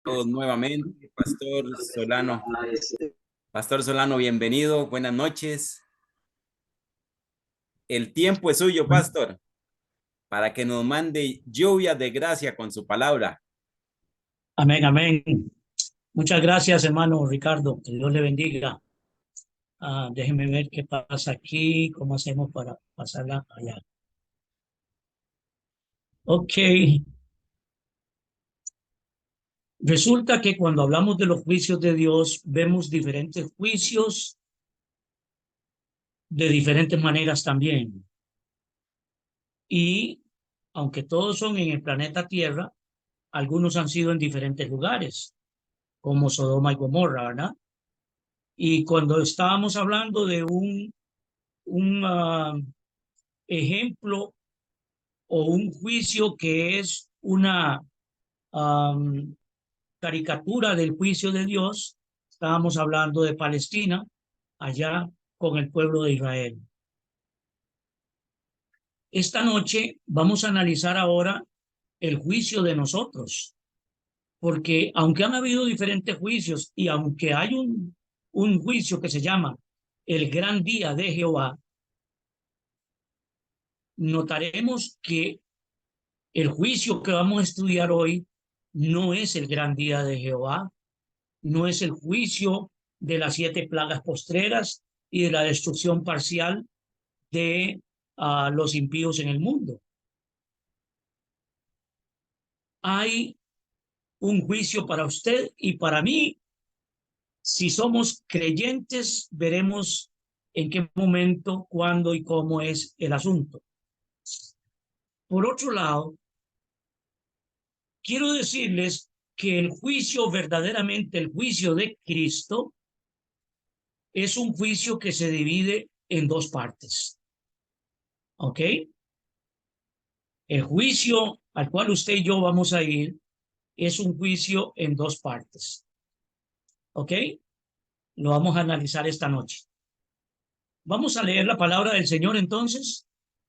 Todos nuevamente, Pastor Solano. Pastor Solano, bienvenido, buenas noches. El tiempo es suyo, Pastor, para que nos mande lluvia de gracia con su palabra. Amén, amén. Muchas gracias, hermano Ricardo. Que Dios le bendiga. Déjeme ver qué pasa aquí, cómo hacemos para pasarla allá. Ok. Resulta que cuando hablamos de los juicios de Dios, vemos diferentes juicios de diferentes maneras también. Y aunque todos son en el planeta Tierra, algunos han sido en diferentes lugares, como Sodoma y Gomorra, ¿verdad? Y cuando estábamos hablando de un ejemplo o un juicio que es una um, caricatura del juicio de Dios, estábamos hablando de Palestina, allá con el pueblo de Israel. Esta noche vamos a analizar ahora el juicio de nosotros, porque aunque han habido diferentes juicios y aunque hay un juicio que se llama el gran día de Jehová, notaremos que el juicio que vamos a estudiar hoy no es el gran día de Jehová, no es el juicio de las 7 plagas postreras y de la destrucción parcial de los impíos en el mundo. Hay un juicio para usted y para mí. Si somos creyentes, veremos en qué momento, cuándo y cómo es el asunto. Por otro lado, quiero decirles que el juicio, verdaderamente el juicio de Cristo, es un juicio que se divide en dos partes. ¿Ok? El juicio al cual usted y yo vamos a ir es un juicio en dos partes. ¿Ok? Lo vamos a analizar esta noche. Vamos a leer la palabra del Señor entonces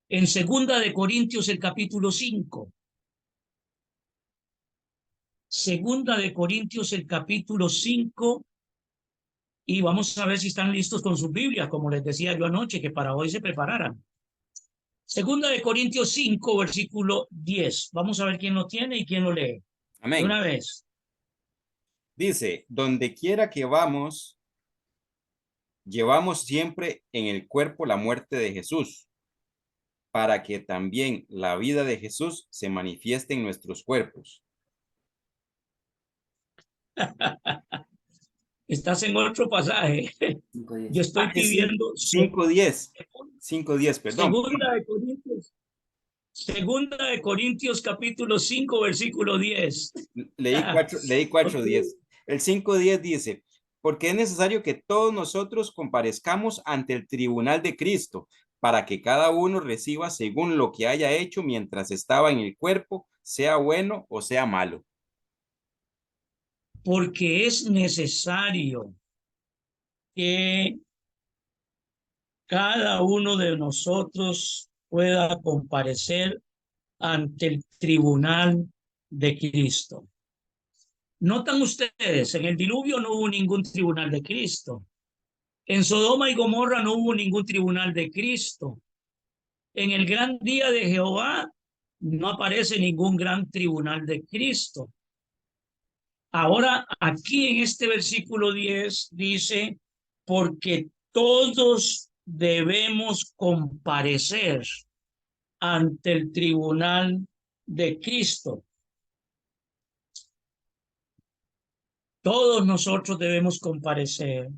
en Segunda de Corintios el capítulo 5. Segunda de Corintios el capítulo 5 y vamos a ver si están listos con sus Biblias, como les decía yo anoche, que para hoy se prepararan. Segunda de Corintios 5, versículo 10. Vamos a ver quién lo tiene y quién lo lee. De Amén. una vez. Dice, donde quiera que vamos, llevamos siempre en el cuerpo la muerte de Jesús, para que también la vida de Jesús se manifieste en nuestros cuerpos. Estás en otro pasaje. Yo 5:10. estoy Que sí, pidiendo 5:10. 5:10, perdón. Segunda de Corintios capítulo 5 versículo 10. Leí cuatro Ok. días. El 5:10 dice, porque es necesario que todos nosotros comparezcamos ante el tribunal de Cristo, para que cada uno reciba según lo que haya hecho mientras estaba en el cuerpo, sea bueno o sea malo. Porque es necesario que cada uno de nosotros pueda comparecer ante el tribunal de Cristo. Notan ustedes, en el diluvio no hubo ningún tribunal de Cristo. En Sodoma y Gomorra no hubo ningún tribunal de Cristo. En el gran día de Jehová no aparece ningún gran tribunal de Cristo. Ahora, aquí en este versículo 10 dice, porque todos debemos comparecer ante el tribunal de Cristo. Todos nosotros debemos comparecer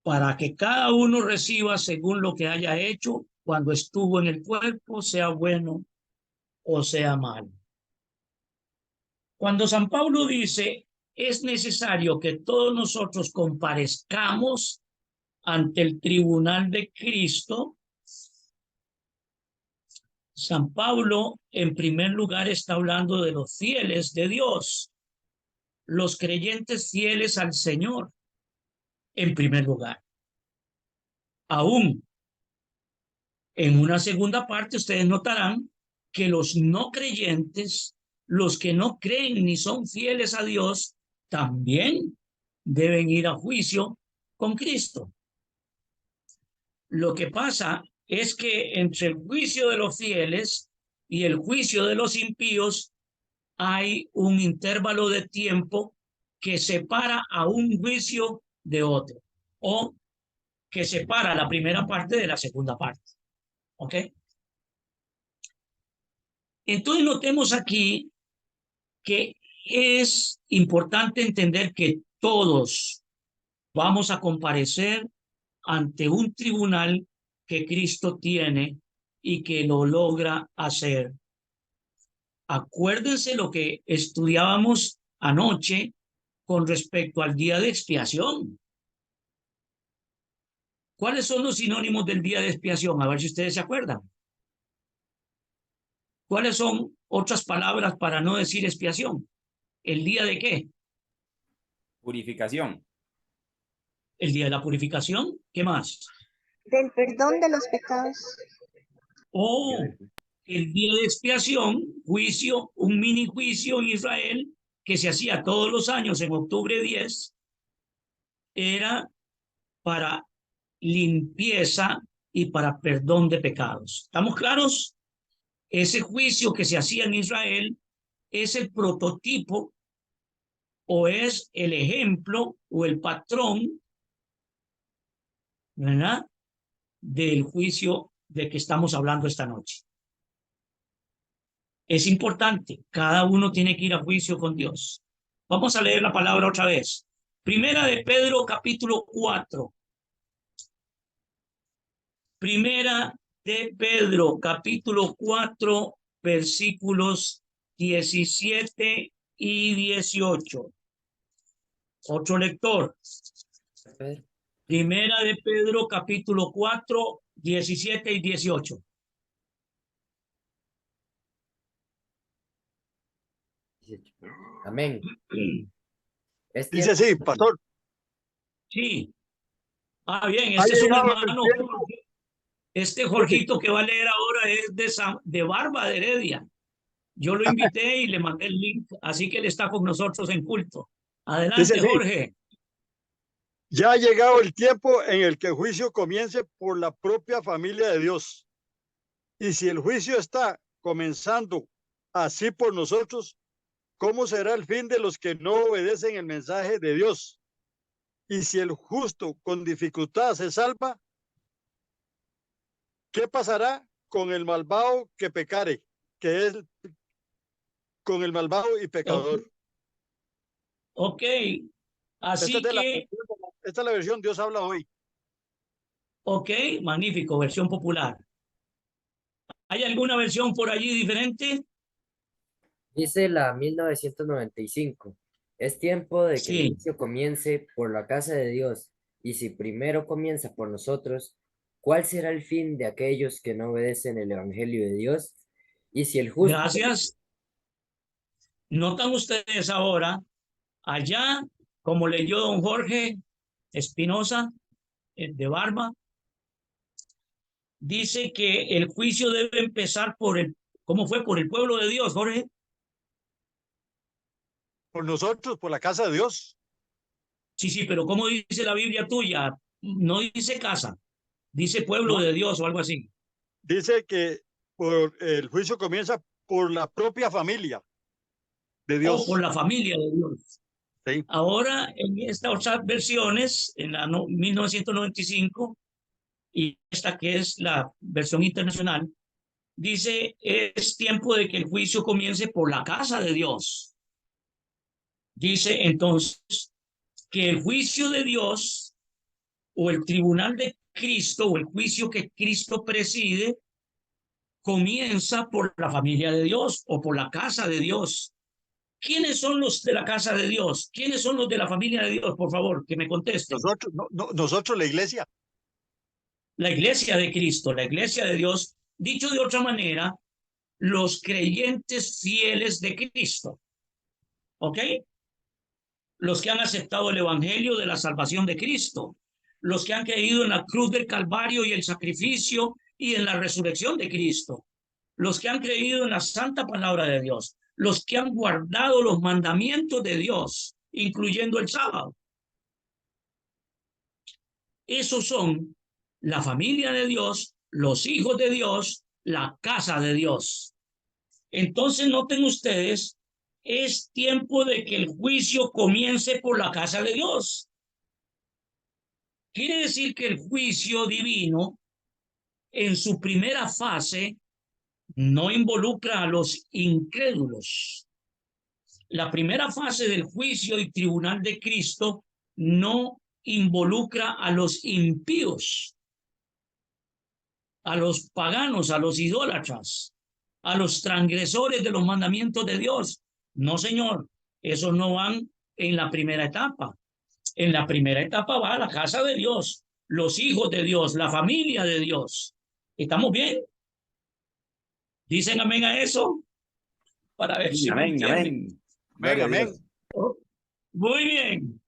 para que cada uno reciba según lo que haya hecho cuando estuvo en el cuerpo, sea bueno o sea malo. Cuando San Pablo dice, es necesario que todos nosotros comparezcamos ante el tribunal de Cristo, San Pablo en primer lugar está hablando de los fieles de Dios, los creyentes fieles al Señor, en primer lugar. Aún en una segunda parte ustedes notarán que los no creyentes, los que no creen ni son fieles a Dios también deben ir a juicio con Cristo. Lo que pasa es que entre el juicio de los fieles y el juicio de los impíos hay un intervalo de tiempo que separa a un juicio de otro, o que separa la primera parte de la segunda parte. ¿Ok? Entonces notemos aquí que es importante entender que todos vamos a comparecer ante un tribunal que Cristo tiene y que lo logra hacer. Acuérdense lo que estudiábamos anoche con respecto al día de expiación. ¿Cuáles son los sinónimos del día de expiación? A ver si ustedes se acuerdan. ¿Cuáles son otras palabras para no decir expiación? ¿El día de qué? Purificación. El día de la purificación. ¿Qué más? Del perdón de los pecados. O el día de expiación, juicio, un mini juicio en Israel que se hacía todos los años en octubre 10, era para limpieza y para perdón de pecados. ¿Estamos claros? Ese juicio que se hacía en Israel es el prototipo o es el ejemplo o el patrón, ¿verdad?, del juicio de que estamos hablando esta noche. Es importante, cada uno tiene que ir a juicio con Dios. Vamos a leer la palabra otra vez. Primera de Pedro, capítulo 4. Primera de Pedro, capítulo 4, versículos 17 y 18. Otro lector. Primera de Pedro, capítulo 4, 17 y 18. Amén. Dice así, pastor. Sí. Ah, bien, Ha este es un llegado el hermano. tiempo. Este Jorgito que va a leer ahora es de Barba de Heredia. Yo lo invité y le mandé el link, así que él está con nosotros en culto. Adelante, Dice así, Jorge. ya ha llegado el tiempo en el que el juicio comience por la propia familia de Dios. Y si el juicio está comenzando así por nosotros, ¿cómo será el fin de los que no obedecen el mensaje de Dios? Y si el justo con dificultad se salva, ¿qué pasará con el malvado que pecare? Que es con el malvado y pecador. Ok, así Esta que, es la versión Dios habla hoy. ok, magnífico, versión popular. ¿Hay alguna versión por allí diferente? Dice la 1995. Es tiempo de que el Sí, juicio comience por la casa de Dios. Y si primero comienza por nosotros, ¿cuál será el fin de aquellos que no obedecen el evangelio de Dios? Y si el justo... gracias. Notan ustedes ahora, allá, como leyó don Jorge Espinosa, de Barba, dice que el juicio debe empezar por el, ¿cómo fue? Por el pueblo de Dios, Jorge. Por nosotros, por la casa de Dios. Sí, sí, pero ¿cómo dice la Biblia tuya? No dice casa, dice pueblo No, de Dios o algo así. dice que el juicio comienza por la propia familia de O por Dios. la familia de Dios. ¿Sí? Ahora, en estas otras versiones, en la 1995 y esta que es la versión internacional, dice, es tiempo de que el juicio comience por la casa de Dios. Dice entonces que el juicio de Dios o el tribunal de Cristo o el juicio que Cristo preside comienza por la familia de Dios o por la casa de Dios. ¿Quiénes son los de la casa de Dios? ¿Quiénes son los de la familia de Dios? Por favor, que me contesten. Nosotros, nosotros la iglesia. La iglesia de Cristo, la iglesia de Dios. Dicho de otra manera, los creyentes fieles de Cristo. ¿Ok? Los que han aceptado el evangelio de la salvación de Cristo. Los que han creído en la cruz del Calvario y el sacrificio y en la resurrección de Cristo. Los que han creído en la santa palabra de Dios. los que han guardado los mandamientos de Dios, incluyendo el sábado. Esos son la familia de Dios, los hijos de Dios, la casa de Dios. Entonces noten ustedes, es tiempo de que el juicio comience por la casa de Dios. Quiere decir que el juicio divino en su primera fase no involucra a los incrédulos. La primera fase del juicio y tribunal de Cristo no involucra a los impíos, a los paganos, a los idólatras, a los transgresores de los mandamientos de Dios. No, señor, esos no van en la primera etapa. En la primera etapa va la casa de Dios, los hijos de Dios, la familia de Dios. ¿Estamos bien? ¿Dicen amén a eso? Para ver si me Amén, entienden. amén. Gloria a amén. Dios. Muy bien.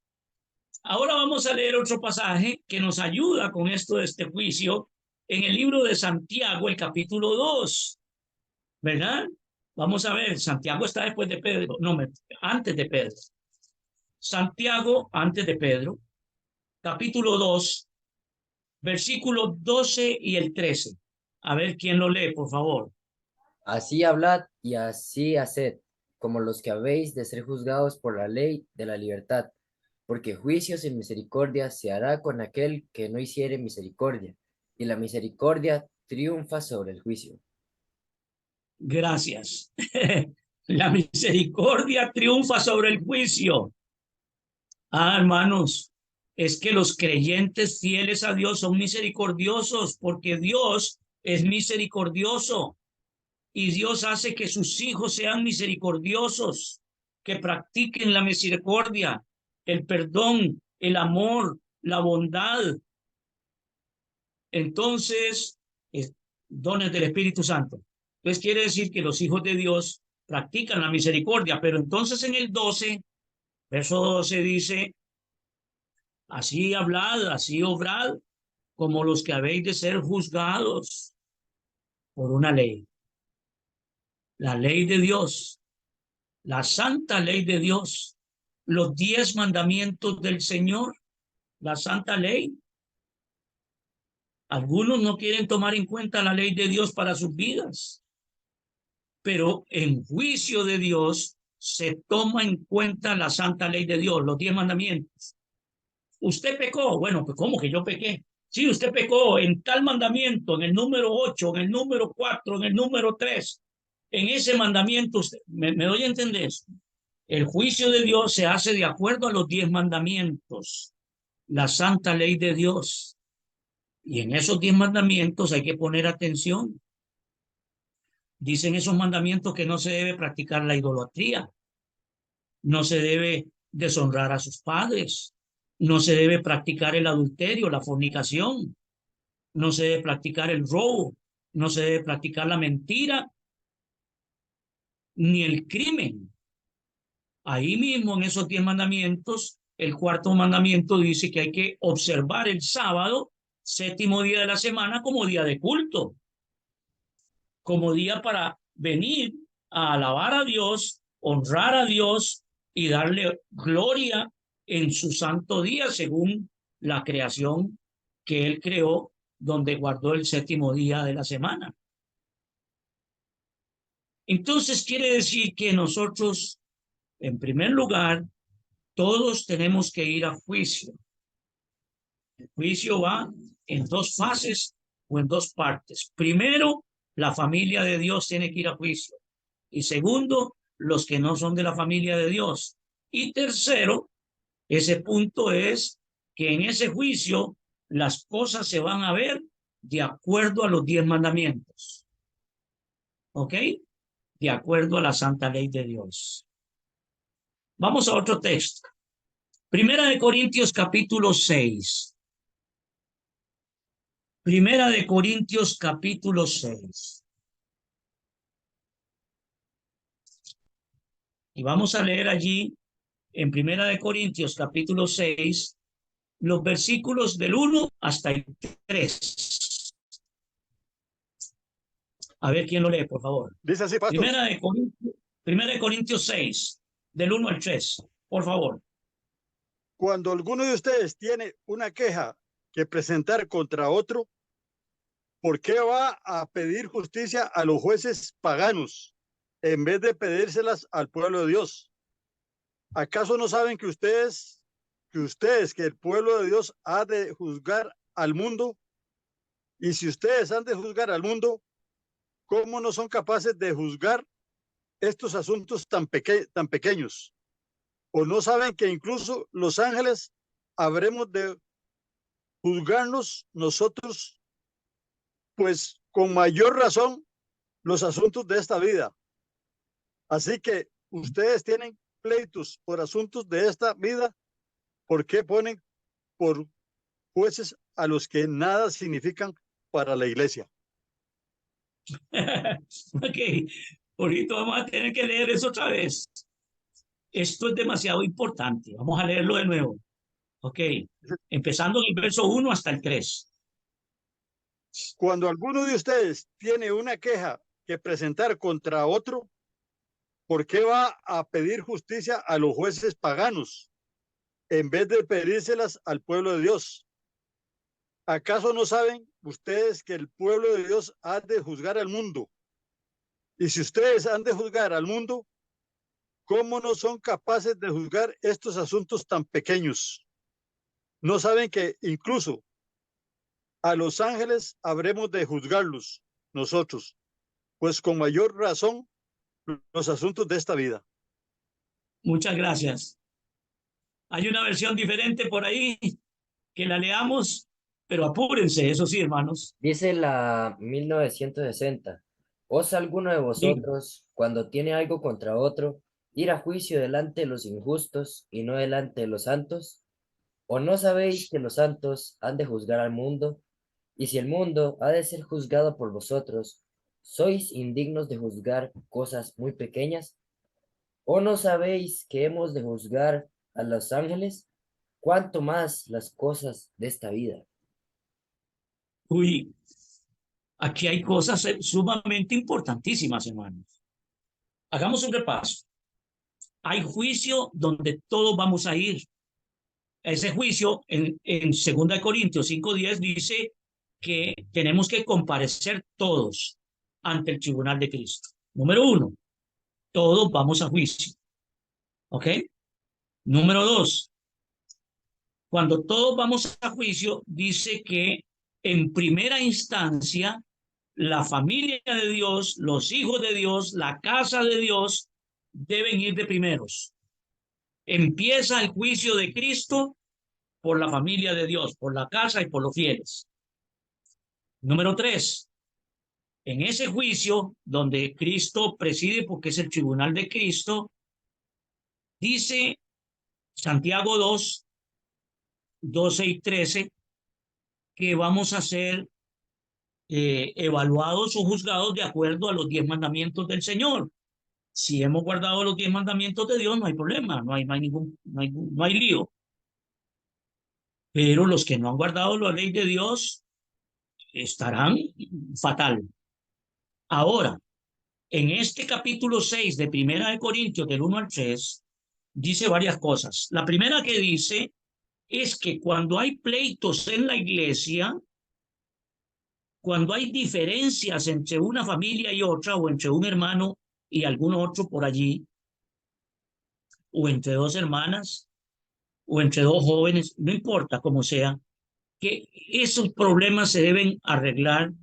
Ahora vamos a leer otro pasaje que nos ayuda con esto de este juicio en el libro de Santiago, el capítulo 2. ¿Verdad? Vamos a ver, Santiago está después de Pedro, no, antes de Pedro. Santiago antes de Pedro, capítulo 2, versículos 12 y el 13. A ver quién lo lee, por favor. Así hablad y así haced, como los que habéis de ser juzgados por la ley de la libertad, porque juicio sin misericordia se hará con aquel que no hiciere misericordia, y la misericordia triunfa sobre el juicio. Gracias. La misericordia triunfa sobre el juicio. Hermanos, es que los creyentes fieles a Dios son misericordiosos porque Dios es misericordioso y Dios hace que sus hijos sean misericordiosos, que practiquen la misericordia, el perdón, el amor, la bondad. Entonces, dones del Espíritu Santo. Entonces quiere decir que los hijos de Dios practican la misericordia, pero entonces en el 12, verso 12 dice, así hablad, así obrad, como los que habéis de ser juzgados por una ley. La ley de Dios, la santa ley de Dios, los 10 mandamientos del Señor, la santa ley. Algunos no quieren tomar en cuenta la ley de Dios para sus vidas, pero en juicio de Dios se toma en cuenta la santa ley de Dios, los 10 mandamientos. Usted pecó, bueno, pues ¿cómo que yo pequé? Sí, usted pecó en tal mandamiento, en el número 8, en el número 4, en el número 3. En ese mandamiento, usted, ¿me doy a entender? El juicio de Dios se hace de acuerdo a los 10 mandamientos, la santa ley de Dios. Y en esos 10 mandamientos hay que poner atención. Dicen esos mandamientos que no se debe practicar la idolatría, no se debe deshonrar a sus padres, no se debe practicar el adulterio, la fornicación, no se debe practicar el robo, no se debe practicar la mentira, ni el crimen. Ahí mismo en esos 10 mandamientos, el cuarto mandamiento dice que hay que observar el sábado, séptimo día de la semana, como día de culto, como día para venir a alabar a Dios, honrar a Dios y darle gloria en su santo día según la creación que él creó, donde guardó el séptimo día de la semana. Entonces quiere decir que nosotros, en primer lugar, todos tenemos que ir a juicio. El juicio va en 2 fases o en 2 partes. Primero, la familia de Dios tiene que ir a juicio. Y segundo, los que no son de la familia de Dios. Y tercero, ese punto es que en ese juicio las cosas se van a ver de acuerdo a los 10 mandamientos. ¿Ok? De acuerdo a la santa ley de Dios. Vamos a otro texto. Primera de Corintios capítulo 6. Primera de Corintios capítulo 6. Y vamos a leer allí en Primera de Corintios capítulo 6 los versículos del 1 hasta el 3. A ver quién lo lee, por favor. Dice así, pastor. Primera de Corintios. Primera de Corintios 6, del 1 al 3, por favor. Cuando alguno de ustedes tiene una queja que presentar contra otro, ¿por qué va a pedir justicia a los jueces paganos en vez de pedírselas al pueblo de Dios? ¿Acaso no saben que que el pueblo de Dios ha de juzgar al mundo? Y si ustedes han de juzgar al mundo, ¿cómo no son capaces de juzgar estos asuntos tan pequeños? ¿O no saben que incluso los ángeles habremos de juzgarnos nosotros, pues con mayor razón, los asuntos de esta vida? Así que ustedes tienen pleitos por asuntos de esta vida, ¿por qué ponen por jueces a los que nada significan para la iglesia? Ok, ahorita vamos a tener que leer eso otra vez. Esto es demasiado importante. Vamos a leerlo de nuevo. Ok, empezando en el verso 1 hasta el 3. Cuando alguno de ustedes tiene una queja que presentar contra otro, ¿por qué va a pedir justicia a los jueces paganos en vez de pedírselas al pueblo de Dios? ¿Acaso no saben ustedes que el pueblo de Dios ha de juzgar al mundo? Y si ustedes han de juzgar al mundo, ¿cómo no son capaces de juzgar estos asuntos tan pequeños? ¿No saben que incluso a los ángeles habremos de juzgarlos nosotros? Pues con mayor razón los asuntos de esta vida. Muchas gracias. Hay una versión diferente por ahí que la leamos, pero apúrense, eso sí, hermanos. Dice la 1960, ¿osa alguno de vosotros, cuando tiene algo contra otro, ir a juicio delante de los injustos y no delante de los santos? ¿O no sabéis que los santos han de juzgar al mundo? Y si el mundo ha de ser juzgado por vosotros, ¿sois indignos de juzgar cosas muy pequeñas? ¿O no sabéis que hemos de juzgar a los ángeles? ¿Cuánto más las cosas de esta vida? Uy, aquí hay cosas sumamente importantísimas, hermanos. Hagamos un repaso. Hay juicio donde todos vamos a ir. Ese juicio en 2 Corintios 5:10 dice que tenemos que comparecer todos ante el tribunal de Cristo. Número 1, todos vamos a juicio. ¿Ok? Número 2, cuando todos vamos a juicio, dice que en primera instancia la familia de Dios, los hijos de Dios, la casa de Dios deben ir de primeros. Empieza el juicio de Cristo por la familia de Dios, por la casa y por los fieles. Número 3, en ese juicio donde Cristo preside, porque es el tribunal de Cristo, dice Santiago 2, 12 y 13, que vamos a ser evaluados o juzgados de acuerdo a los 10 mandamientos del Señor. Si hemos guardado los 10 mandamientos de Dios, no hay problema, no hay lío. Pero los que no han guardado la ley de Dios estarán fatal. Ahora, en este capítulo 6 de Primera de Corintios, del 1 al 3, dice varias cosas. La primera que dice es que cuando hay pleitos en la iglesia, cuando hay diferencias entre una familia y otra, o entre un hermano y algún otro por allí, o entre dos hermanas, o entre dos jóvenes, no importa cómo sea, que esos problemas se deben arreglar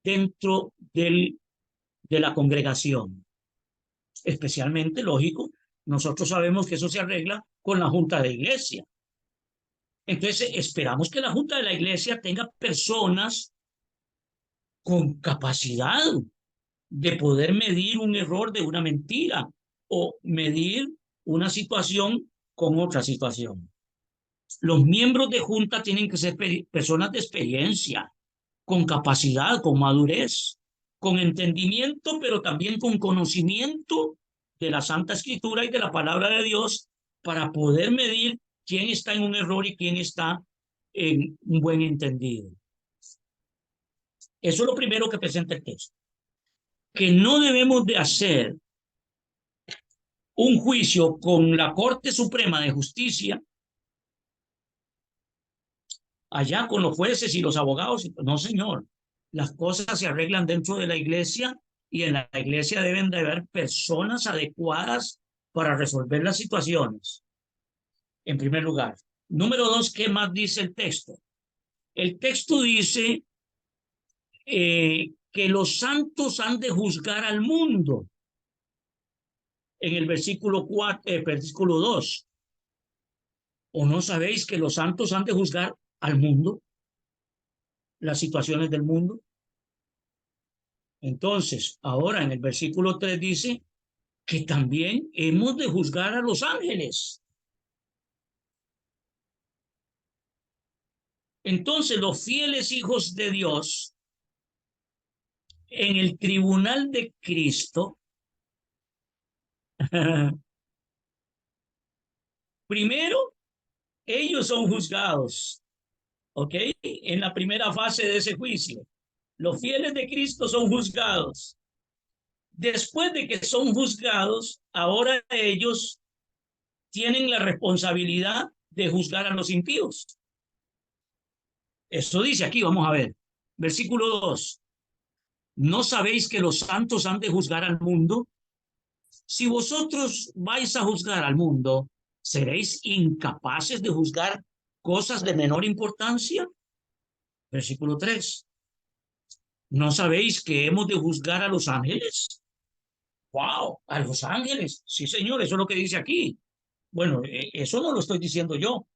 dentro de la congregación. Especialmente, lógico, nosotros sabemos que eso se arregla con la junta de iglesia. Entonces, esperamos que la junta de la iglesia tenga personas con capacidad de poder medir un error de una mentira o medir una situación con otra situación. Los miembros de junta tienen que ser personas de experiencia, con capacidad, con madurez, con entendimiento, pero también con conocimiento de la Santa Escritura y de la palabra de Dios para poder medir quién está en un error y quién está en un buen entendido. Eso es lo primero que presenta el texto. Que no debemos de hacer un juicio con la Corte Suprema de Justicia, allá con los jueces y los abogados. No, señor. Las cosas se arreglan dentro de la iglesia y en la iglesia deben de haber personas adecuadas para resolver las situaciones, en primer lugar. Número dos, ¿qué más dice el texto? El texto dice que los santos han de juzgar al mundo. En el versículo 2. ¿O no sabéis que los santos han de juzgar al mundo? Las situaciones del mundo. Entonces, ahora en el versículo 3 dice que también hemos de juzgar a los ángeles. Entonces, los fieles hijos de Dios en el tribunal de Cristo, primero, ellos son juzgados, ¿ok? En la primera fase de ese juicio. Los fieles de Cristo son juzgados. Después de que son juzgados, ahora ellos tienen la responsabilidad de juzgar a los impíos. Eso dice aquí, vamos a ver. Versículo 2. ¿No sabéis que los santos han de juzgar al mundo? Si vosotros vais a juzgar al mundo, ¿seréis incapaces de juzgar cosas de menor importancia? Versículo 3. ¿No sabéis que hemos de juzgar a los ángeles? ¡Wow! ¿A los ángeles? Sí, señor, eso es lo que dice aquí. Bueno, eso no lo estoy diciendo yo,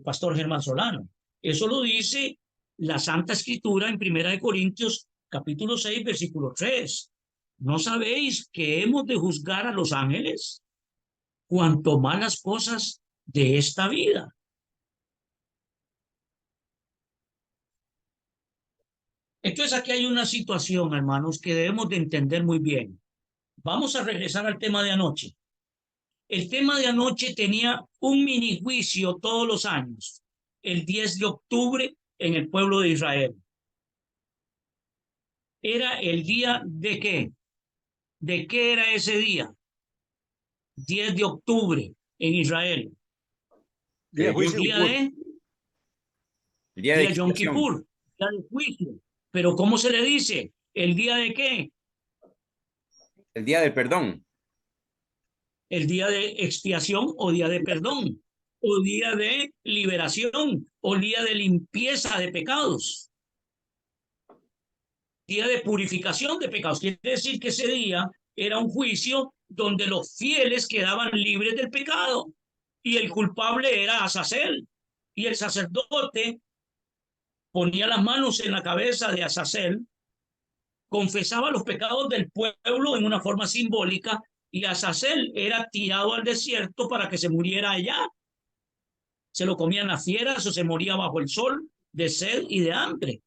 Pastor Germán Solano. Eso lo dice la Santa Escritura en 1 Corintios capítulo 6, versículo 3. ¿No sabéis que hemos de juzgar a los ángeles? Cuanto más las cosas de esta vida. Entonces aquí hay una situación, hermanos, que debemos de entender muy bien. Vamos a regresar al tema de anoche. El tema de anoche tenía un mini juicio todos los años, el 10 de octubre en el pueblo de Israel. ¿Era el día de qué? ¿De qué era ese día? 10 de octubre en Israel. Día de El Yom juicio. Día Kippur, de, el día de día Yom expiación, Kippur, día de juicio. Pero ¿cómo se le dice? ¿El día de qué? el día del perdón. El día de expiación o día de perdón, o día de liberación, o día de limpieza de pecados, día de purificación de pecados. Quiere decir que ese día era un juicio donde los fieles quedaban libres del pecado y el culpable era Azazel, y el sacerdote ponía las manos en la cabeza de Azazel, confesaba los pecados del pueblo en una forma simbólica, y Azazel era tirado al desierto para que se muriera allá. Se lo comían las fieras o se moría bajo el sol de sed y de hambre.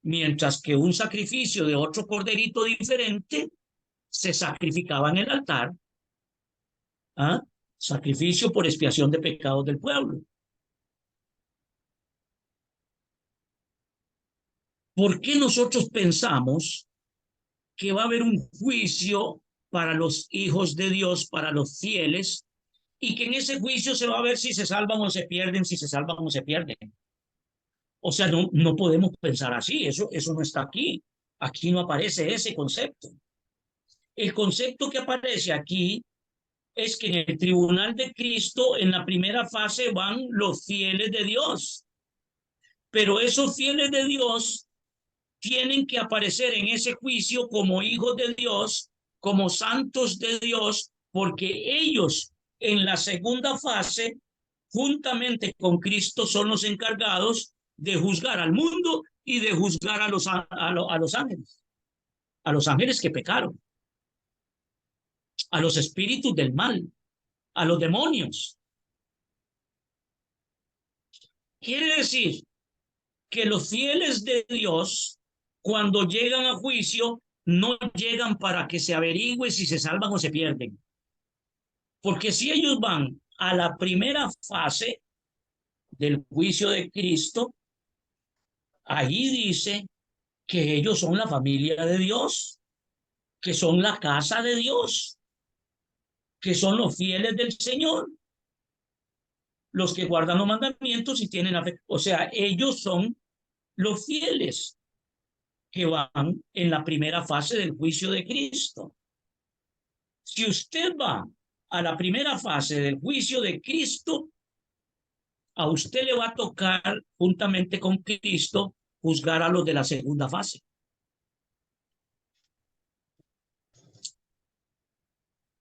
Mientras que un sacrificio de otro corderito diferente se sacrificaba en el altar. ¿Ah? Sacrificio por expiación de pecados del pueblo. ¿Por qué nosotros pensamos que va a haber un juicio para los hijos de Dios, para los fieles, y que en ese juicio se va a ver si se salvan o se pierden, si se salvan o se pierden? O sea, no podemos pensar así, eso no está aquí. Aquí no aparece ese concepto. El concepto que aparece aquí es que en el tribunal de Cristo, en la primera fase, van los fieles de Dios. Pero esos fieles de Dios tienen que aparecer en ese juicio como hijos de Dios, como santos de Dios, porque ellos en la segunda fase, juntamente con Cristo, son los encargados de juzgar al mundo y de juzgar a los ángeles que pecaron, a los espíritus del mal, a los demonios. Quiere decir que los fieles de Dios, cuando llegan a juicio, no llegan para que se averigüe si se salvan o se pierden. Porque si ellos van a la primera fase del juicio de Cristo, ahí dice que ellos son la familia de Dios, que son la casa de Dios, que son los fieles del Señor, los que guardan los mandamientos y tienen la fe. O sea, ellos son los fieles que van en la primera fase del juicio de Cristo. Si usted va a la primera fase del juicio de Cristo, a usted le va a tocar, juntamente con Cristo, juzgar a los de la segunda fase.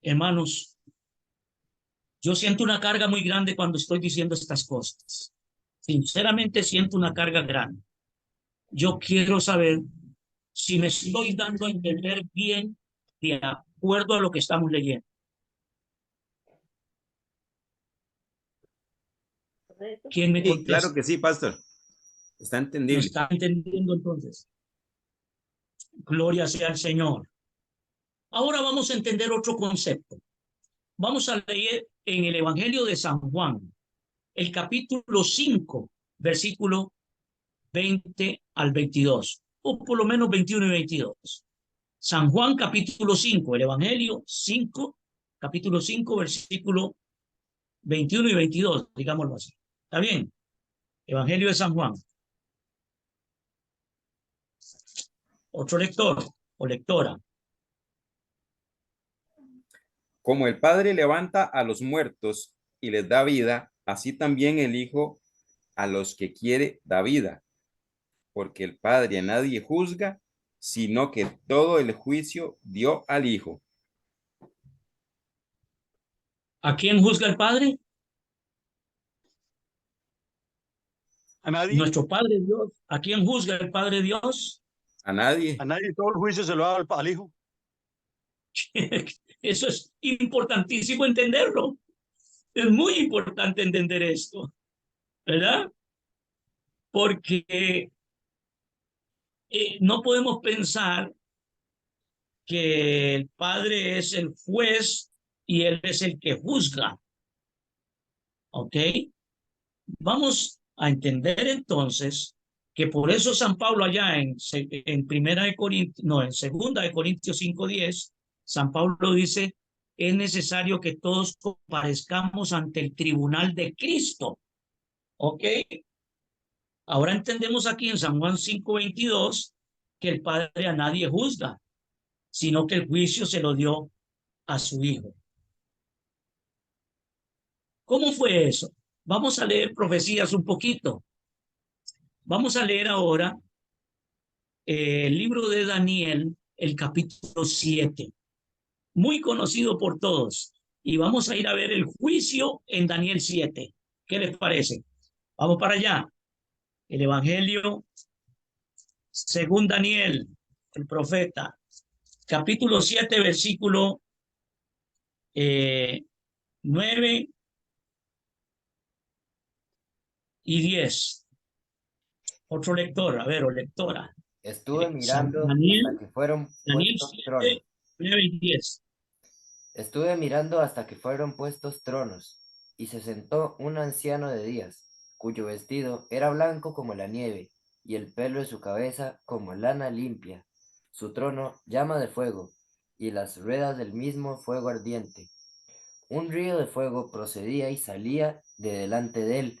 Hermanos, yo siento una carga muy grande cuando estoy diciendo estas cosas. Sinceramente siento una carga grande. Yo quiero saber si me estoy dando a entender bien de acuerdo a lo que estamos leyendo. ¿Quién me Sí, contesta? claro que sí, pastor. Está ¿Me entendible. está entendiendo entonces? Gloria sea al Señor. Ahora vamos a entender otro concepto. Vamos a leer en el Evangelio de San Juan, el capítulo 5, versículo 20 al 22, o por lo menos 21 y 22. San Juan, capítulo 5, el Evangelio 5, capítulo 5, versículo 21 y 22, digámoslo así. ¿Está bien? Evangelio de San Juan. Otro lector o lectora. Como el Padre levanta a los muertos y les da vida, así también el Hijo a los que quiere da vida, porque el Padre a nadie juzga, sino que todo el juicio dio al Hijo. ¿A quién juzga el Padre? A nadie, Nuestro Padre Dios. ¿A quién juzga el Padre Dios? A nadie. a nadie, todo el juicio se lo da al Hijo. Eso es importantísimo entenderlo. Es muy importante entender esto, ¿verdad? Porque no podemos pensar que el Padre es el juez y Él es el que juzga. ¿Ok? Vamos a entender entonces que por eso San Pablo allá en Primera de Corintios, no, en Segunda de Corintios 5:10, San Pablo dice, es necesario que todos comparezcamos ante el tribunal de Cristo. ¿Ok? Ahora entendemos aquí en San Juan 5:22 que el Padre a nadie juzga, sino que el juicio se lo dio a su Hijo. ¿Cómo fue eso? Vamos a leer profecías un poquito. Vamos a leer ahora el libro de Daniel, el capítulo 7, muy conocido por todos. Y vamos a ir a ver el juicio en Daniel 7. ¿Qué les parece? Vamos para allá. El Evangelio según Daniel, el profeta, capítulo 7, versículo 9 y 10. Otro lector, a ver, o lectora. Estuve mirando Daniel, hasta que fueron Daniel puestos 7, tronos. 9 y 10. Estuve mirando hasta que fueron puestos tronos, y se sentó un anciano de días, cuyo vestido era blanco como la nieve, y el pelo de su cabeza como lana limpia. Su trono llama de fuego, y las ruedas del mismo fuego ardiente. Un río de fuego procedía y salía de delante de él.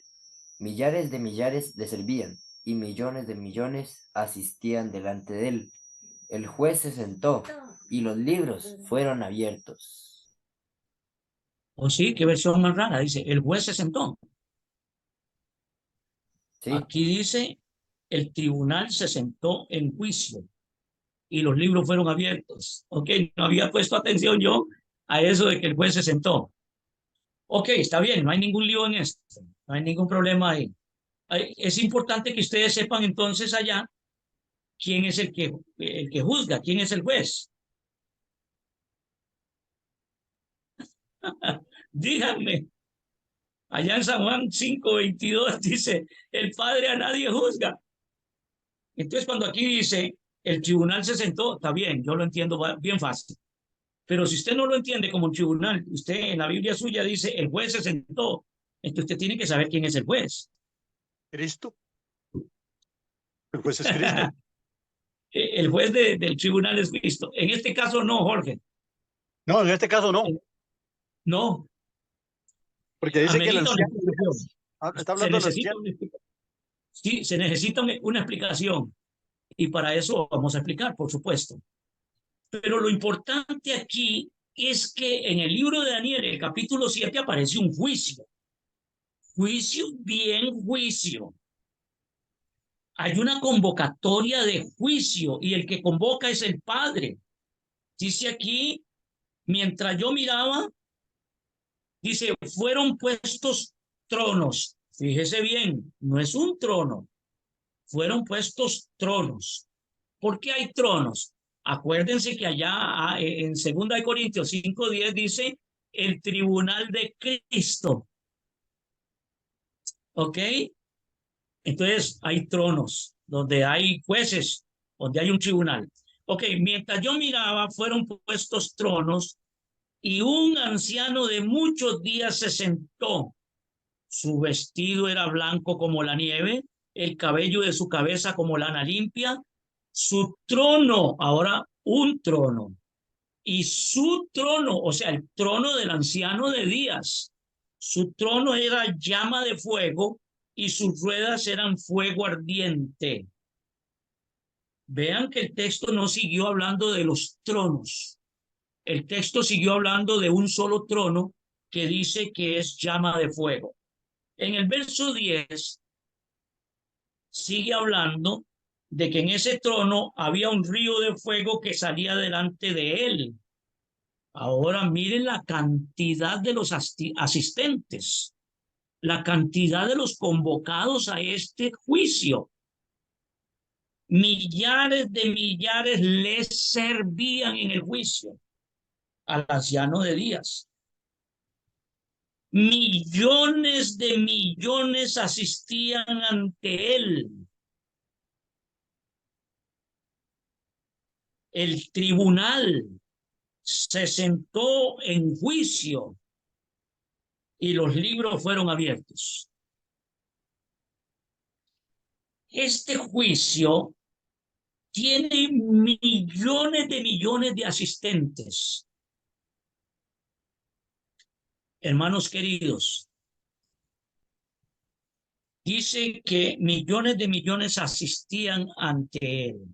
Millares de millares le servían, y millones de millones asistían delante de él. El juez se sentó, y los libros fueron abiertos. O sí, qué versión más rara. Dice, el juez se sentó. Sí, Aquí dice, el tribunal se sentó en juicio y los libros fueron abiertos. Ok, no había puesto atención yo a eso de que el juez se sentó. Ok, está bien, no hay ningún lío en esto, no hay ningún problema ahí. Es importante que ustedes sepan entonces allá quién es el que juzga, quién es el juez. Díganme, allá en San Juan 5:22 dice, el Padre a nadie juzga. Entonces cuando aquí dice, el tribunal se sentó, está bien, yo lo entiendo bien fácil. Pero si usted no lo entiende como un tribunal, usted en la Biblia suya dice, el juez se sentó, entonces usted tiene que saber quién es el juez. Cristo. El juez es Cristo. el juez del tribunal es Cristo. En este caso no, Jorge. No, en este caso no, No, porque dice que el amerita una anciano explicación. está Se hablando del necesita anciano. sí, se necesita una explicación. Y para eso vamos a explicar, por supuesto. Pero lo importante aquí es que en el libro de Daniel, el capítulo 7, aparece un juicio. Juicio, bien juicio. Hay una convocatoria de juicio y el que convoca es el Padre. Dice aquí, mientras yo miraba, dice, fueron puestos tronos. Fíjese bien, no es un trono, fueron puestos tronos. ¿Por qué hay tronos? Acuérdense que allá en 2 Corintios 5:10 dice el tribunal de Cristo. ¿Ok? Entonces hay tronos, donde hay jueces, donde hay un tribunal. Ok, mientras yo miraba, fueron puestos tronos y un anciano de muchos días se sentó. Su vestido era blanco como la nieve, el cabello de su cabeza como lana limpia. Su trono, ahora un trono, y su trono, o sea, el trono del anciano de días, su trono era llama de fuego y sus ruedas eran fuego ardiente. Vean que el texto no siguió hablando de los tronos. El texto siguió hablando de un solo trono que dice que es llama de fuego. En el verso 10 sigue hablando de que en ese trono había un río de fuego que salía delante de él. Ahora miren la cantidad de los asistentes, la cantidad de los convocados a este juicio. Millares de millares les servían en el juicio al anciano de días. Millones de millones asistían ante él. El tribunal se sentó en juicio y los libros fueron abiertos. Este juicio tiene millones de asistentes. Hermanos queridos, dice que millones de millones asistían ante él.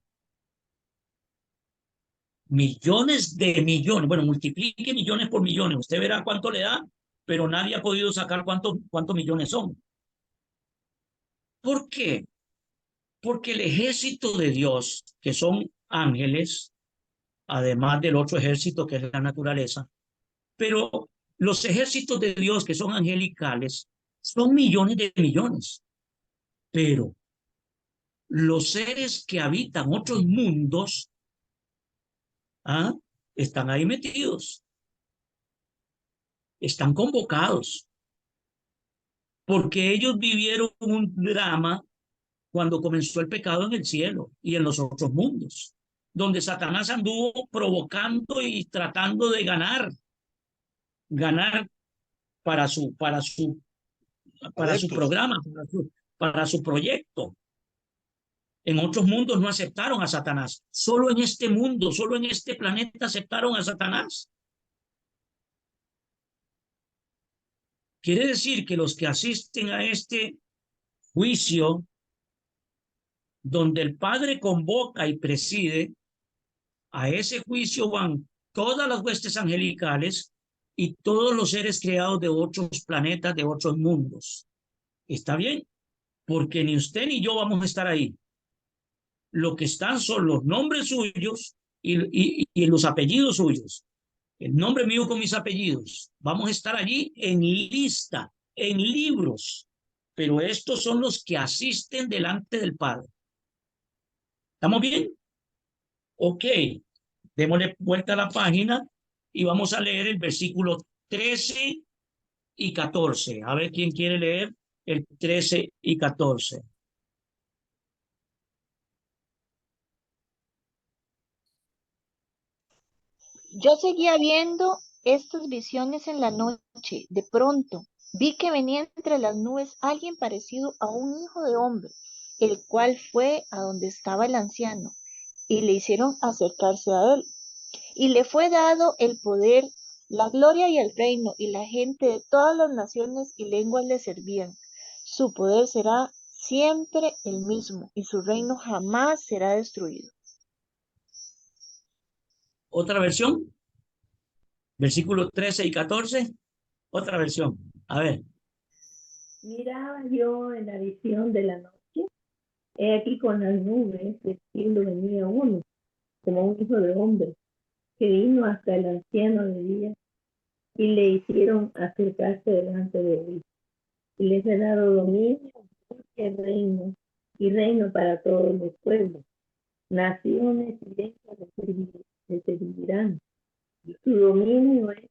Millones de millones. Bueno, multiplique millones por millones. Usted verá cuánto le da, pero nadie ha podido sacar cuántos millones son. ¿Por qué? Porque el ejército de Dios, que son ángeles, además del otro ejército que es la naturaleza, pero los ejércitos de Dios que son angelicales son millones de millones. Pero los seres que habitan otros mundos están ahí metidos, están convocados, porque ellos vivieron un drama cuando comenzó el pecado en el cielo y en los otros mundos, donde Satanás anduvo provocando y tratando de ganar para su programa, para su proyecto. En otros mundos no aceptaron a Satanás. Solo en este mundo, solo en este planeta aceptaron a Satanás. Quiere decir que los que asisten a este juicio, donde el Padre convoca y preside, a ese juicio van todas las huestes angelicales y todos los seres creados de otros planetas, de otros mundos. ¿Está bien? Porque ni usted ni yo vamos a estar ahí. Lo que están son los nombres suyos y los apellidos suyos. El nombre mío con mis apellidos. Vamos a estar allí en lista, en libros. Pero estos son los que asisten delante del Padre. ¿Estamos bien? Ok. Démosle vuelta a la página y vamos a leer el versículo 13 y 14. A ver quién quiere leer el 13 y 14. Yo seguía viendo estas visiones en la noche. De pronto vi que venía entre las nubes alguien parecido a un hijo de hombre, el cual fue a donde estaba el anciano y le hicieron acercarse a él. Y le fue dado el poder, la gloria y el reino, y la gente de todas las naciones y lenguas le servían. Su poder será siempre el mismo, y su reino jamás será destruido. Otra versión, versículos 13 y 14. Otra versión. A ver. Miraba yo en la visión de la noche, he aquí con las nubes del cielo venía uno, como un hijo de hombre, que vino hasta el anciano de días y le hicieron acercarse delante de él. Y les he dado dominio y reino para todos los pueblos, naciones y lenguas le servirán. Su dominio es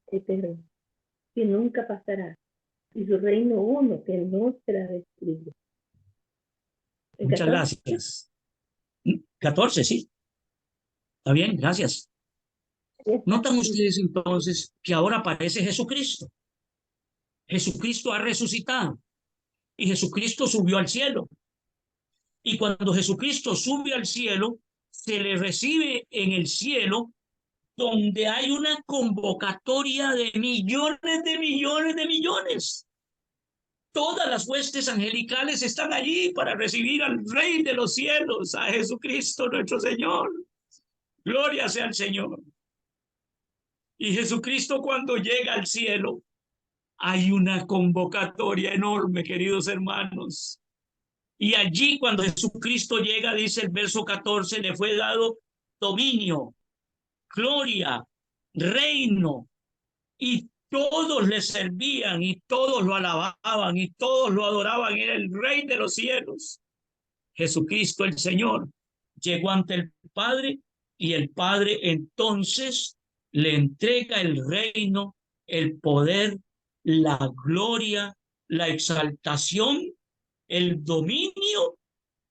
eterno, que nunca pasará, y su reino uno, que no será destruido. Muchas gracias. 14, sí. Está bien, gracias. ¿Notan ustedes entonces que ahora aparece Jesucristo? Jesucristo ha resucitado y Jesucristo subió al cielo. Y cuando Jesucristo sube al cielo, se le recibe en el cielo, donde hay una convocatoria de millones de millones de millones. Todas las huestes angelicales están allí para recibir al Rey de los cielos, a Jesucristo nuestro Señor. Gloria sea al Señor. Y Jesucristo, cuando llega al cielo, hay una convocatoria enorme, queridos hermanos. Y allí, cuando Jesucristo llega, dice el verso 14, le fue dado dominio, gloria, reino, y todos le servían y todos lo alababan y todos lo adoraban. Era el Rey de los cielos. Jesucristo el Señor llegó ante el Padre y el Padre entonces le entrega el reino, el poder, la gloria, la exaltación, el dominio,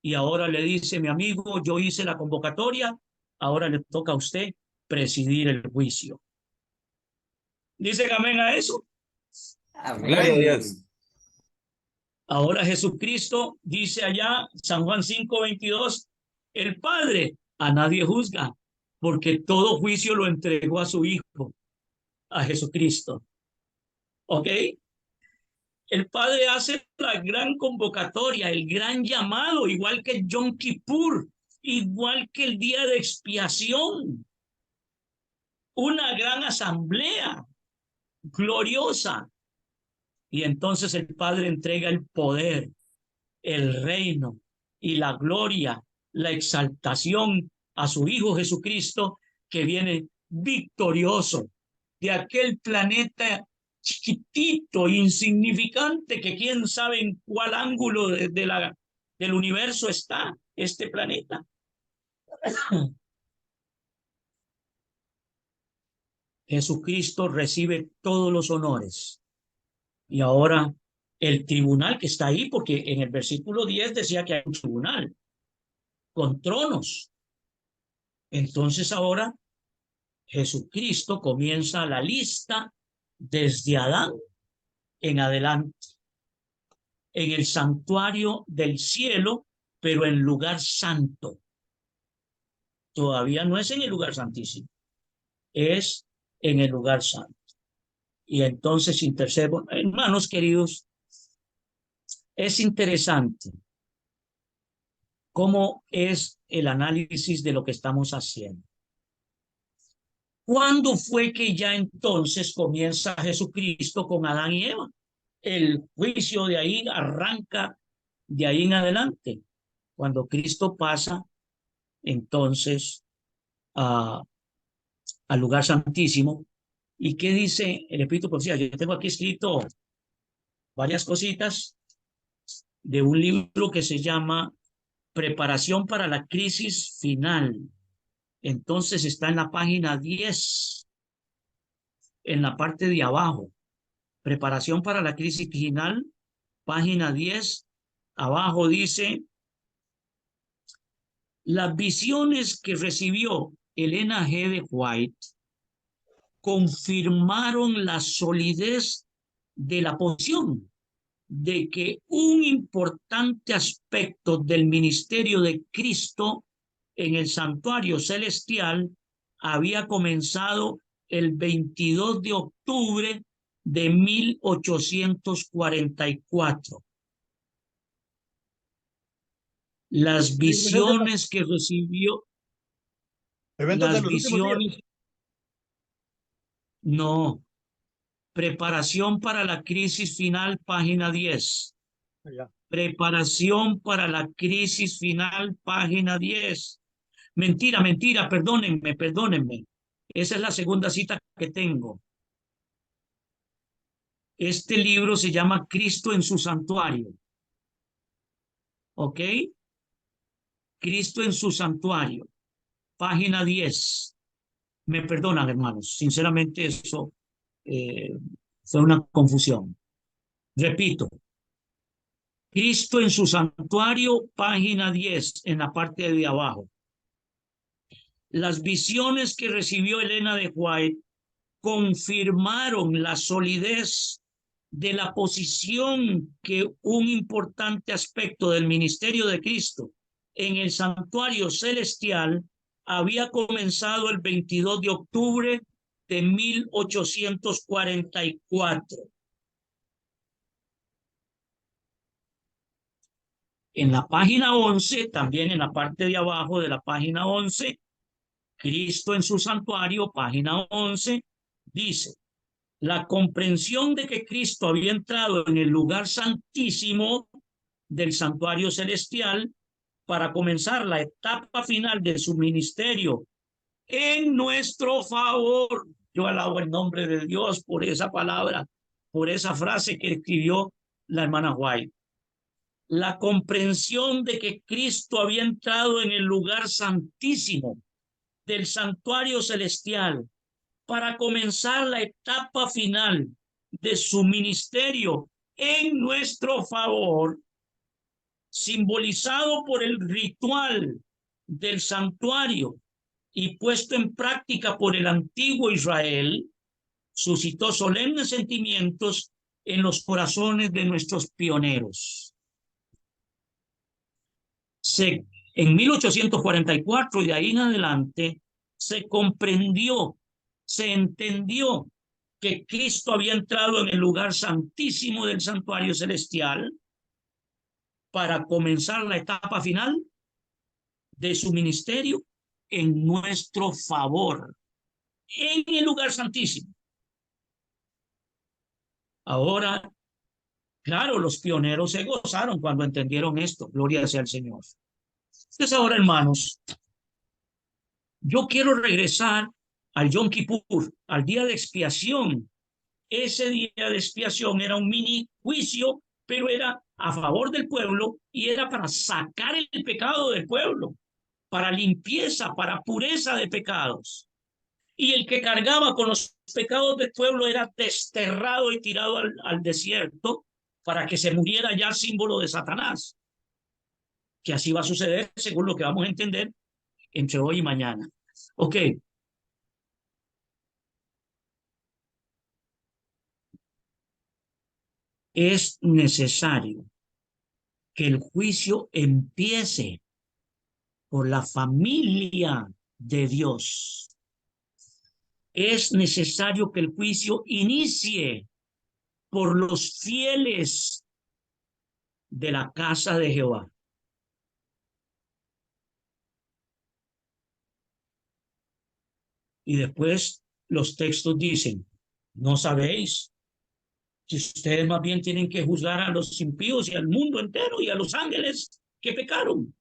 y ahora le dice: mi amigo, yo hice la convocatoria, ahora le toca a usted presidir el juicio. ¿Dice amén a eso? Gloria a Dios. Ahora Jesucristo dice allá, San Juan 5:22, el Padre a nadie juzga, porque todo juicio lo entregó a su Hijo, a Jesucristo. ¿Ok? El Padre hace la gran convocatoria, el gran llamado, igual que Yom Kippur, igual que el día de expiación. Una gran asamblea gloriosa. Y entonces el Padre entrega el poder, el reino y la gloria, la exaltación a su Hijo Jesucristo, que viene victorioso de aquel planeta chiquitito, insignificante, que quién sabe en cuál ángulo del universo está este planeta. Jesucristo recibe todos los honores. Y ahora el tribunal que está ahí, porque en el versículo 10 decía que hay un tribunal con tronos. Entonces ahora Jesucristo comienza la lista desde Adán en adelante, en el santuario del cielo, pero en lugar santo. Todavía no es en el lugar santísimo, es en el lugar santo. Y entonces intercedo, hermanos queridos, es interesante cómo es el análisis de lo que estamos haciendo. ¿Cuándo fue que ya entonces comienza Jesucristo con Adán y Eva? El juicio de ahí arranca de ahí en adelante, cuando Cristo pasa entonces al lugar santísimo. ¿Y qué dice el Espíritu Profecía? Yo tengo aquí escrito varias cositas de un libro que se llama Preparación para la crisis final. Entonces está en la página 10, en la parte de abajo. Preparación para la crisis final, página 10, abajo dice: las visiones que recibió Elena G. de White confirmaron la solidez de la posición de que un importante aspecto del ministerio de Cristo en el santuario celestial había comenzado el 22 de octubre de 1844. Las visiones que recibió, Eventos de las los últimos días. visiones, no, preparación para la crisis final, página 10. Allá. Preparación para la crisis final, página 10. Mentira, perdónenme. Esa es la segunda cita que tengo. Este libro se llama Cristo en su santuario. ¿Ok? Cristo en su santuario, página 10. Me perdonan, hermanos. Sinceramente, eso fue una confusión. Repito. Cristo en su santuario, página 10, en la parte de abajo. Las visiones que recibió Elena de White confirmaron la solidez de la posición que un importante aspecto del ministerio de Cristo en el santuario celestial había comenzado el 22 de octubre de 1844. En la página 11, también en la parte de abajo de la página 11, Cristo en su santuario, página 11, dice: la comprensión de que Cristo había entrado en el lugar santísimo del santuario celestial para comenzar la etapa final de su ministerio en nuestro favor. Yo alabo el nombre de Dios por esa palabra, por esa frase que escribió la hermana White. La comprensión de que Cristo había entrado en el lugar santísimo del santuario celestial para comenzar la etapa final de su ministerio en nuestro favor, simbolizado por el ritual del santuario y puesto en práctica por el antiguo Israel, suscitó solemnes sentimientos en los corazones de nuestros pioneros. En 1844 y de ahí en adelante se comprendió, se entendió que Cristo había entrado en el lugar santísimo del santuario celestial para comenzar la etapa final de su ministerio en nuestro favor, en el lugar santísimo. Ahora, claro, los pioneros se gozaron cuando entendieron esto. Gloria sea al Señor. Entonces ahora, hermanos, yo quiero regresar al Yom Kippur, al día de expiación. Ese día de expiación era un mini juicio, pero era a favor del pueblo y era para sacar el pecado del pueblo, para limpieza, para pureza de pecados. Y el que cargaba con los pecados del pueblo era desterrado y tirado al desierto para que se muriera ya símbolo de Satanás. Que así va a suceder según lo que vamos a entender entre hoy y mañana. Ok. Es necesario que el juicio empiece por la familia de Dios. Es necesario que el juicio inicie por los fieles de la casa de Jehová. Y después los textos dicen: ¿no sabéis que ustedes más bien tienen que juzgar a los impíos y al mundo entero y a los ángeles que pecaron?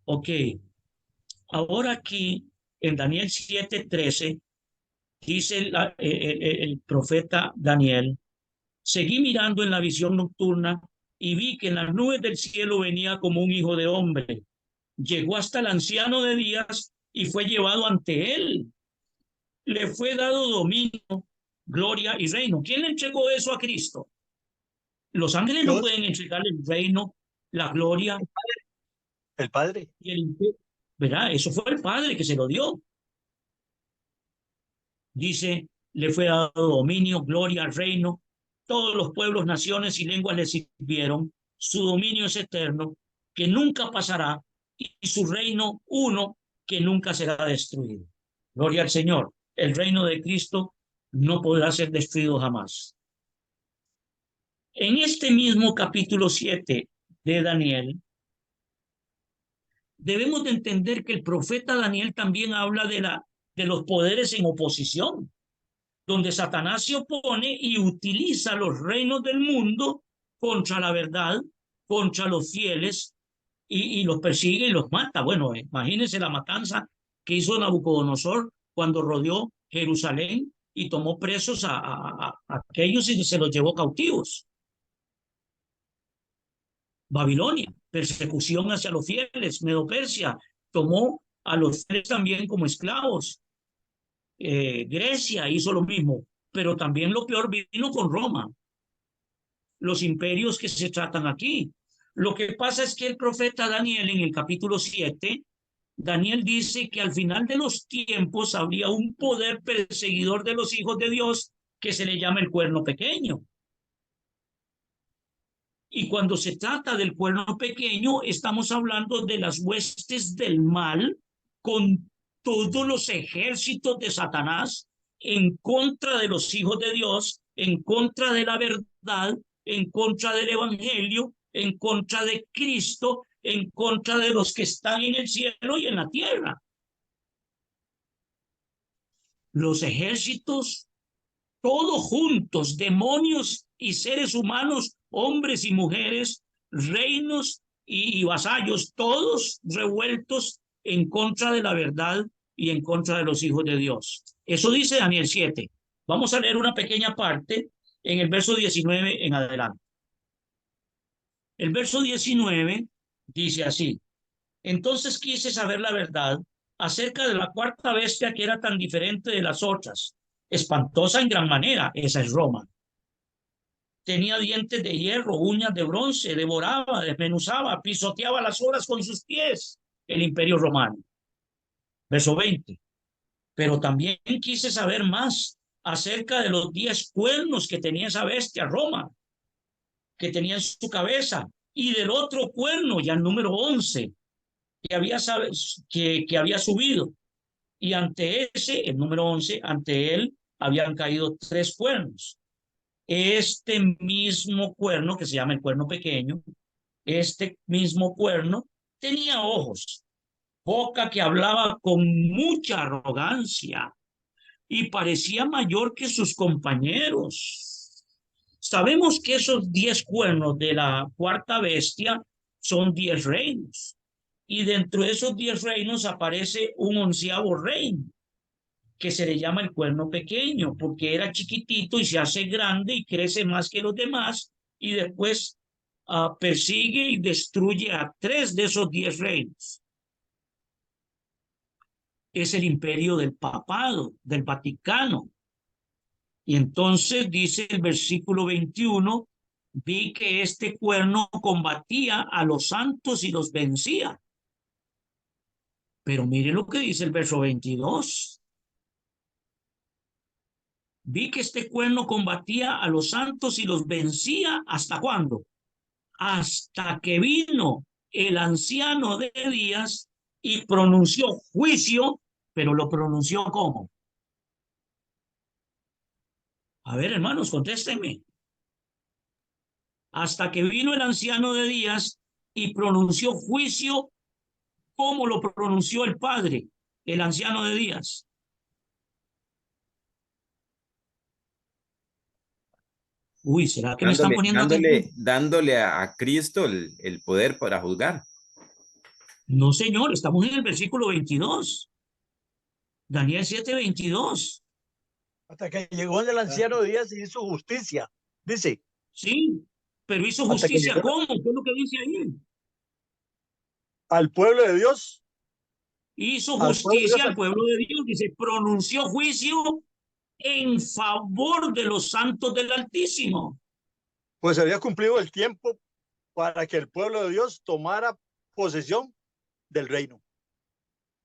Ok, ahora aquí en Daniel 7:13 dice el profeta Daniel: seguí mirando en la visión nocturna y vi que en las nubes del cielo venía como un hijo de hombre. Llegó hasta el anciano de días y fue llevado ante él. Le fue dado dominio, gloria y reino. ¿Quién le entregó eso a Cristo? Los ángeles no pueden entregarle el reino, la gloria. El Padre. Y ¿verdad? Eso fue el Padre que se lo dio. Dice: le fue dado dominio, gloria, reino. Todos los pueblos, naciones y lenguas le sirvieron. Su dominio es eterno, que nunca pasará, y su reino uno que nunca será destruido. Gloria al Señor. El reino de Cristo no podrá ser destruido jamás. En este mismo capítulo 7 de Daniel, debemos de entender que el profeta Daniel también habla de los poderes en oposición, donde Satanás se opone y utiliza los reinos del mundo contra la verdad, contra los fieles, y los persigue y los mata. Bueno, imagínense la matanza que hizo Nabucodonosor cuando rodeó Jerusalén y tomó presos a aquellos y se los llevó cautivos. Babilonia, persecución hacia los fieles. Medo-Persia tomó a los fieles también como esclavos. Grecia hizo lo mismo, pero también lo peor vino con Roma. Los imperios que se tratan aquí. Lo que pasa es que el profeta Daniel en el capítulo 7, Daniel dice que al final de los tiempos habría un poder perseguidor de los hijos de Dios que se le llama el cuerno pequeño. Y cuando se trata del cuerno pequeño, estamos hablando de las huestes del mal con todos los ejércitos de Satanás en contra de los hijos de Dios, en contra de la verdad, en contra del evangelio, en contra de Cristo, en contra de los que están en el cielo y en la tierra. Los ejércitos, todos juntos, demonios y seres humanos, hombres y mujeres, reinos y vasallos, todos revueltos en contra de la verdad y en contra de los hijos de Dios. Eso dice Daniel 7. Vamos a leer una pequeña parte en el verso 19 en adelante. El verso 19 dice así: entonces quise saber la verdad acerca de la cuarta bestia que era tan diferente de las otras, espantosa en gran manera. Esa es Roma. Tenía dientes de hierro, uñas de bronce, devoraba, desmenuzaba, pisoteaba las olas con sus pies. El imperio romano. Verso 20. Pero también quise saber más acerca de los 10 cuernos que tenía esa bestia, Roma, que tenía en su cabeza, y del otro cuerno, ya el número 11, que había subido. Y ante ese, el número 11, ante él habían caído 3 cuernos. Este mismo cuerno, que se llama el cuerno pequeño, este mismo cuerno tenía ojos, boca que hablaba con mucha arrogancia y parecía mayor que sus compañeros. Sabemos que esos 10 cuernos de la cuarta bestia son 10 reinos. Y dentro de esos 10 reinos aparece un 11º reino, que se le llama el cuerno pequeño, porque era chiquitito y se hace grande y crece más que los demás, y después persigue y destruye a 3 de esos 10 reinos. Es el imperio del papado, del Vaticano. Y entonces dice el versículo 21, vi que este cuerno combatía a los santos y los vencía. Pero mire lo que dice el verso 22. Vi que este cuerno combatía a los santos y los vencía. ¿Hasta cuándo? Hasta que vino el anciano de días y pronunció juicio, pero lo pronunció ¿cómo? A ver, hermanos, contéstenme. Hasta que vino el anciano de días y pronunció juicio, ¿cómo lo pronunció el Padre, el anciano de días? Uy, ¿será que me están poniendo atención? Dándole a Cristo el poder para juzgar. No, señor, estamos en el versículo 22. Daniel 7, 22. Hasta que llegó el anciano de días y hizo justicia. Dice. Sí, pero hizo justicia ¿cómo? ¿Qué es lo que dice ahí? Al pueblo de Dios. Hizo justicia al pueblo de Dios. Dice, pronunció juicio en favor de los santos del Altísimo. Pues había cumplido el tiempo para que el pueblo de Dios tomara posesión del reino.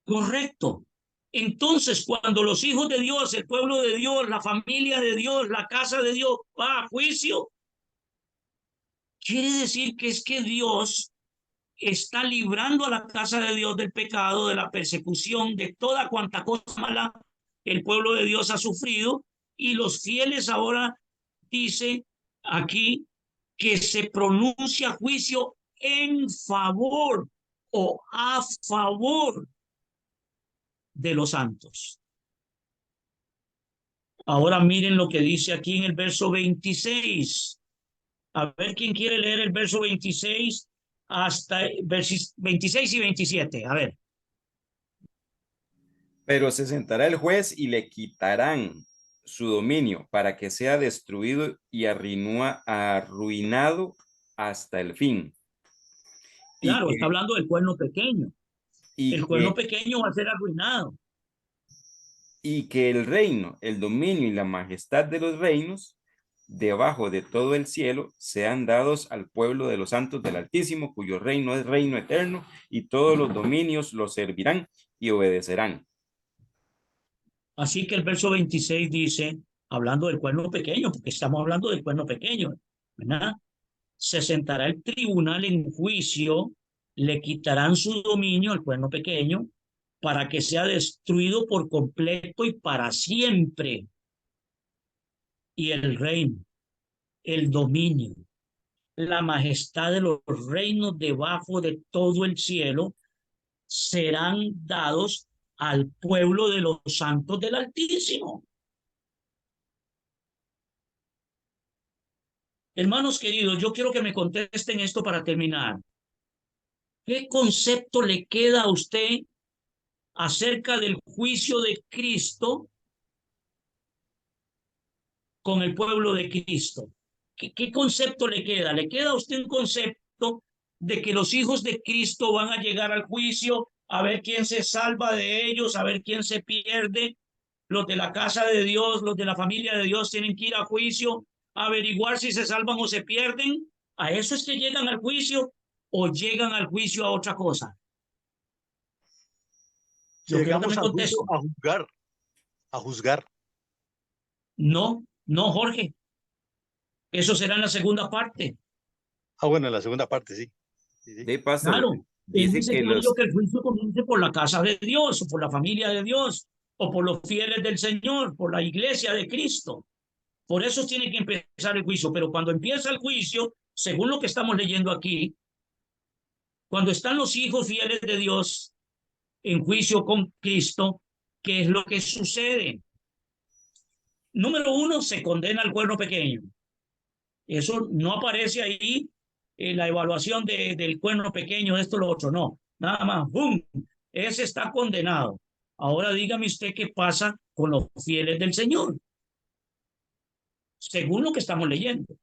Correcto. Entonces, cuando los hijos de Dios, el pueblo de Dios, la familia de Dios, la casa de Dios va a juicio, quiere decir que es que Dios está librando a la casa de Dios del pecado, de la persecución, de toda cuanta cosa mala el pueblo de Dios ha sufrido, y los fieles ahora dice aquí que se pronuncia juicio en favor o a favor de los santos. Ahora miren lo que dice aquí en el verso 26. A ver quién quiere leer el verso 26 hasta versos 26 y 27. A ver. Pero se sentará el juez y le quitarán su dominio para que sea destruido y arruinado hasta el fin. Claro, está hablando del cuerno pequeño. El cuerno que, pequeño va a ser arruinado. y que el reino, el dominio y la majestad de los reinos debajo de todo el cielo sean dados al pueblo de los santos del Altísimo, cuyo reino es reino eterno, y todos los dominios lo servirán y obedecerán. Así que el verso 26 dice, hablando del cuerno pequeño, porque estamos hablando del cuerno pequeño, ¿verdad? Se sentará el tribunal en juicio, le quitarán su dominio al cuerno pequeño, para que sea destruido por completo y para siempre. Y el reino, el dominio, la majestad de los reinos debajo de todo el cielo serán dados al pueblo de los santos del Altísimo. Hermanos queridos, yo quiero que me contesten esto para terminar. ¿Qué concepto le queda a usted acerca del juicio de Cristo con el pueblo de Cristo? ¿Qué concepto le queda? ¿Le queda a usted un concepto de que los hijos de Cristo van a llegar al juicio, a ver quién se salva de ellos, a ver quién se pierde? Los de la casa de Dios, los de la familia de Dios tienen que ir a juicio, a averiguar si se salvan o se pierden. ¿A eso es que llegan al juicio o llegan al juicio a otra cosa? Yo quiero que me contesten. A juzgar. No, no, Jorge. Eso será en la segunda parte. Bueno, en la segunda parte, sí. De paso, Claro, dice dice que que el juicio comience por la casa de Dios, o por la familia de Dios, o por los fieles del Señor, por la iglesia de Cristo. Por eso tiene que empezar el juicio. Pero cuando empieza el juicio, según lo que estamos leyendo aquí, cuando están los hijos fieles de Dios en juicio con Cristo, ¿qué es lo que sucede? Número uno, se condena al cuerno pequeño. Eso no aparece ahí en la evaluación del cuerno pequeño, esto, lo otro, no. Nada más, ¡boom! Ese está condenado. Ahora dígame usted qué pasa con los fieles del Señor, según lo que estamos leyendo.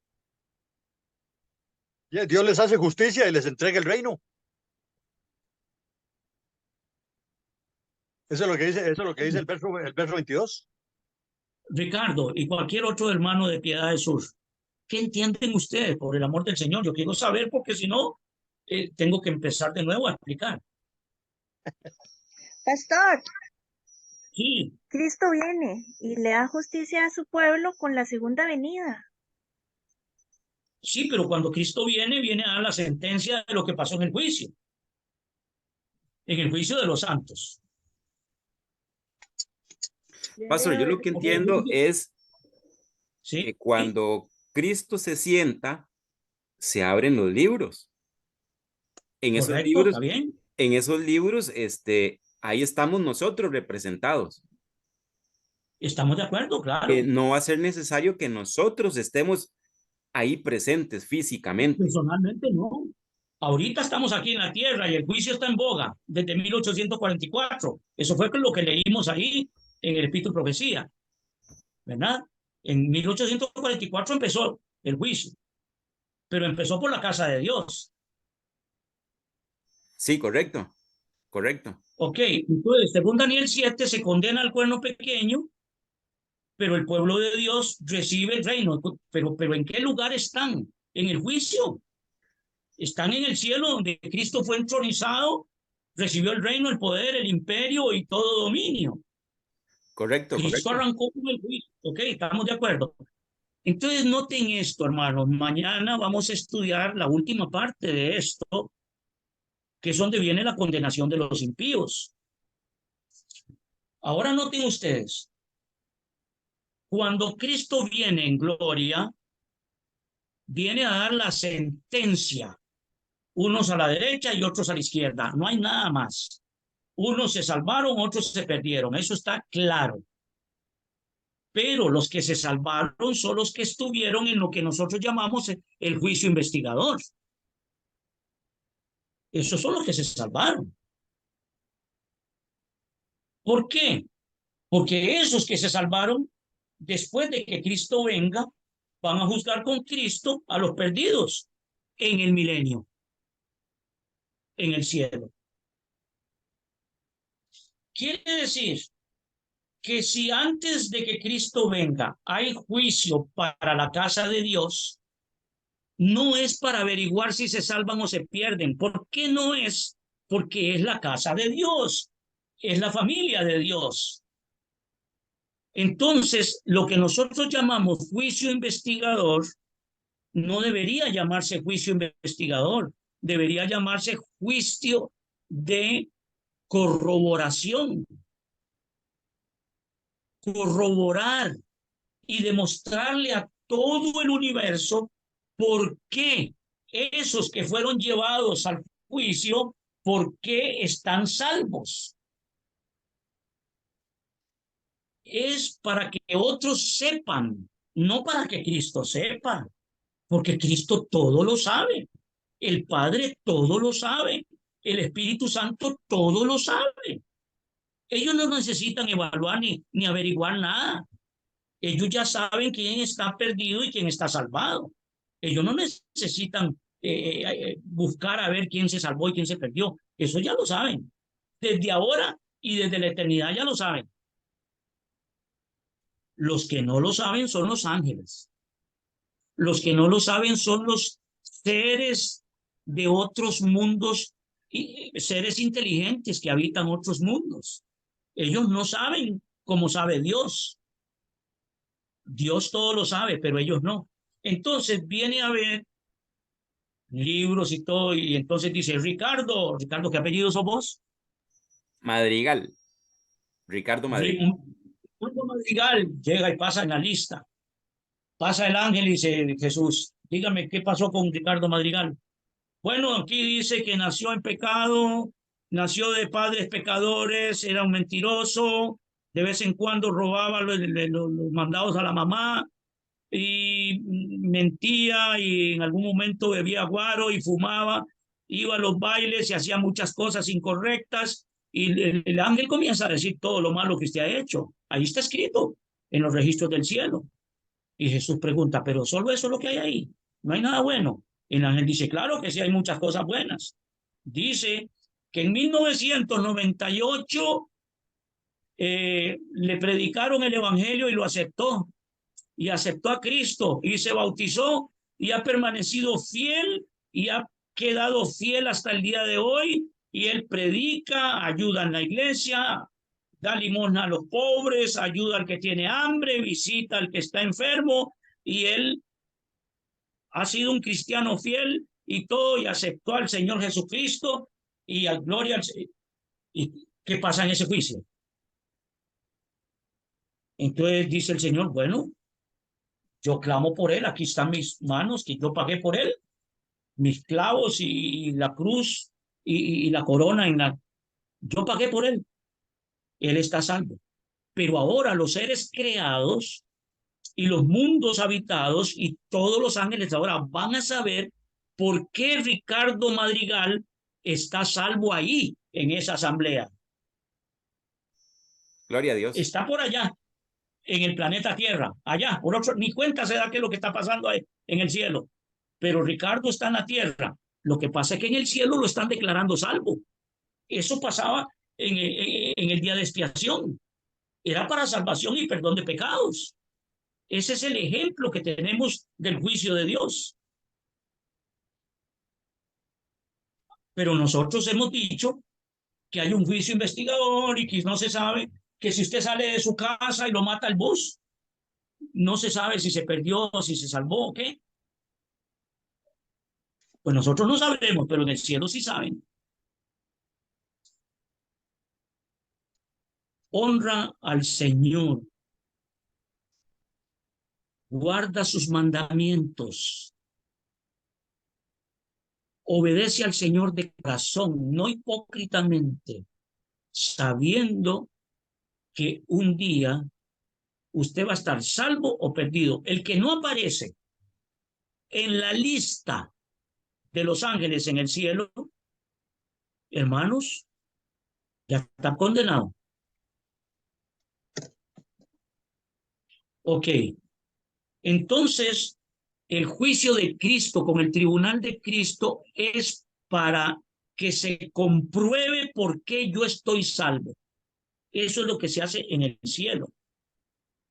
Dios les hace justicia y les entrega el reino. Eso es lo que dice, eso es lo que dice el verso 22. Ricardo y cualquier otro hermano de Piedad de Sur, ¿qué entienden ustedes por el amor del Señor? Yo quiero saber, porque si no, tengo que empezar de nuevo a explicar. Pastor, Sí, Cristo viene y le da justicia a su pueblo con la segunda venida. sí, pero cuando Cristo viene a dar la sentencia de lo que pasó en el juicio de los santos. pastor, yo lo que entiendo es Sí, que cuando Cristo se sienta, se abren los libros. En esos correcto, libros, está bien. en esos libros, ahí estamos nosotros representados. Estamos de acuerdo, claro. No va a ser necesario que nosotros estemos ahí presentes físicamente. Personalmente no. Ahorita estamos aquí en la tierra y el juicio está en boga desde 1844. Eso fue lo que leímos ahí en el Espíritu de Profecía, ¿verdad? En 1844 empezó el juicio, pero empezó por la casa de Dios. Sí, correcto, correcto. Ok, entonces, según Daniel 7, se condena al cuerno pequeño, pero el pueblo de Dios recibe el reino. Pero ¿en qué lugar están? En el juicio. Están en el cielo, donde Cristo fue entronizado, recibió el reino, el poder, el imperio y todo dominio. Correcto, Cristo correcto. arrancó con el juicio. Ok, estamos de acuerdo. Entonces noten esto, hermanos. Mañana vamos a estudiar la última parte de esto, que es donde viene la condenación de los impíos. Ahora noten ustedes, cuando Cristo viene en gloria, viene a dar la sentencia, unos a la derecha y otros a la izquierda, no hay nada más. Unos se salvaron, otros se perdieron, eso está claro. Pero los que se salvaron son los que estuvieron en lo que nosotros llamamos el juicio investigador. Esos son los que se salvaron. ¿Por qué? Porque esos que se salvaron, después de que Cristo venga, van a juzgar con Cristo a los perdidos en el milenio, en el cielo. Quiere decir que si antes de que Cristo venga hay juicio para la casa de Dios, no es para averiguar si se salvan o se pierden. ¿Por qué no es? Porque es la casa de Dios, es la familia de Dios. Entonces, lo que nosotros llamamos juicio investigador no debería llamarse juicio investigador, debería llamarse juicio de corroboración. Corroborar y demostrarle a todo el universo por qué esos que fueron llevados al juicio, por qué están salvos. Es para que otros sepan, no para que Cristo sepa, porque Cristo todo lo sabe, el Padre todo lo sabe, el Espíritu Santo todo lo sabe. Ellos no necesitan evaluar ni averiguar nada. Ellos ya saben quién está perdido y quién está salvado. Ellos no necesitan buscar a ver quién se salvó y quién se perdió. Eso ya lo saben. Desde ahora y desde la eternidad ya lo saben. Los que no lo saben son los ángeles. Los que no lo saben son los seres de otros mundos, y seres inteligentes que habitan otros mundos. Ellos no saben cómo sabe Dios. Dios todo lo sabe, pero ellos no. Entonces viene a ver libros y todo, y entonces dice, Ricardo, ¿qué apellido sos vos? Madrigal. Ricardo Madrigal. Madrigal llega y pasa en la lista. Pasa el ángel y dice, Jesús, dígame, ¿qué pasó con Ricardo Madrigal? Bueno, aquí dice que nació en pecado, nació de padres pecadores, era un mentiroso, de vez en cuando robaba los mandados a la mamá y mentía y en algún momento bebía guaro y fumaba, iba a los bailes y hacía muchas cosas incorrectas y el ángel comienza a decir todo lo malo que usted ha hecho. Ahí está escrito en los registros del cielo. Y Jesús pregunta, ¿pero solo eso es lo que hay ahí? ¿No hay nada bueno? Y el ángel dice, claro que sí hay muchas cosas buenas. Dice que en 1998 le predicaron el evangelio y lo aceptó. Y aceptó a Cristo y se bautizó y ha permanecido fiel y ha quedado fiel hasta el día de hoy. Y él predica, ayuda en la iglesia, da limosna a los pobres, ayuda al que tiene hambre, visita al que está enfermo, y él ha sido un cristiano fiel y todo, y aceptó al Señor Jesucristo, y a gloria al Señor. ¿Y qué pasa en ese juicio? Entonces dice el Señor, bueno, yo clamo por él, aquí están mis manos, que yo pagué por él, mis clavos y la cruz y la corona, yo pagué por él. Él está salvo. Pero ahora los seres creados y los mundos habitados y todos los ángeles ahora van a saber por qué Ricardo Madrigal está salvo ahí, en esa asamblea. Gloria a Dios. Está por allá, en el planeta Tierra, allá, por otro, ni cuenta se da qué es lo que está pasando ahí, en el cielo. Pero Ricardo está en la tierra. Lo que pasa es que en el cielo lo están declarando salvo. Eso pasaba en el día de expiación. Era para salvación y perdón de pecados. Ese es el ejemplo que tenemos del juicio de Dios. Pero nosotros hemos dicho que hay un juicio investigador y que no se sabe, que si usted sale de su casa y lo mata el bus, no se sabe si se perdió, si se salvó o qué. Pues nosotros no sabremos, pero en el cielo sí saben. honra al Señor, guarda sus mandamientos, obedece al Señor de corazón, no hipócritamente, sabiendo que un día usted va a estar salvo o perdido. El que no aparece en la lista de los ángeles en el cielo, hermanos, ya está condenado. Ok, entonces el juicio de Cristo con el tribunal de Cristo es para que se compruebe por qué yo estoy salvo. Eso es lo que se hace en el cielo.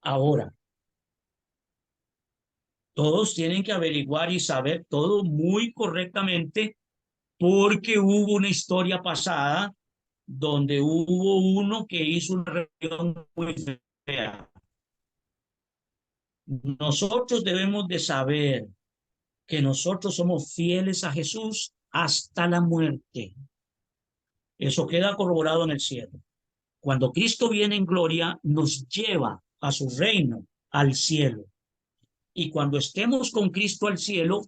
Ahora, todos tienen que averiguar y saber todo muy correctamente porque hubo una historia pasada donde hubo uno que hizo una rebelión muy fea. Nosotros debemos de saber que nosotros somos fieles a Jesús hasta la muerte. Eso queda corroborado en el cielo. Cuando Cristo viene en gloria, nos lleva a su reino, al cielo. Y cuando estemos con Cristo al cielo,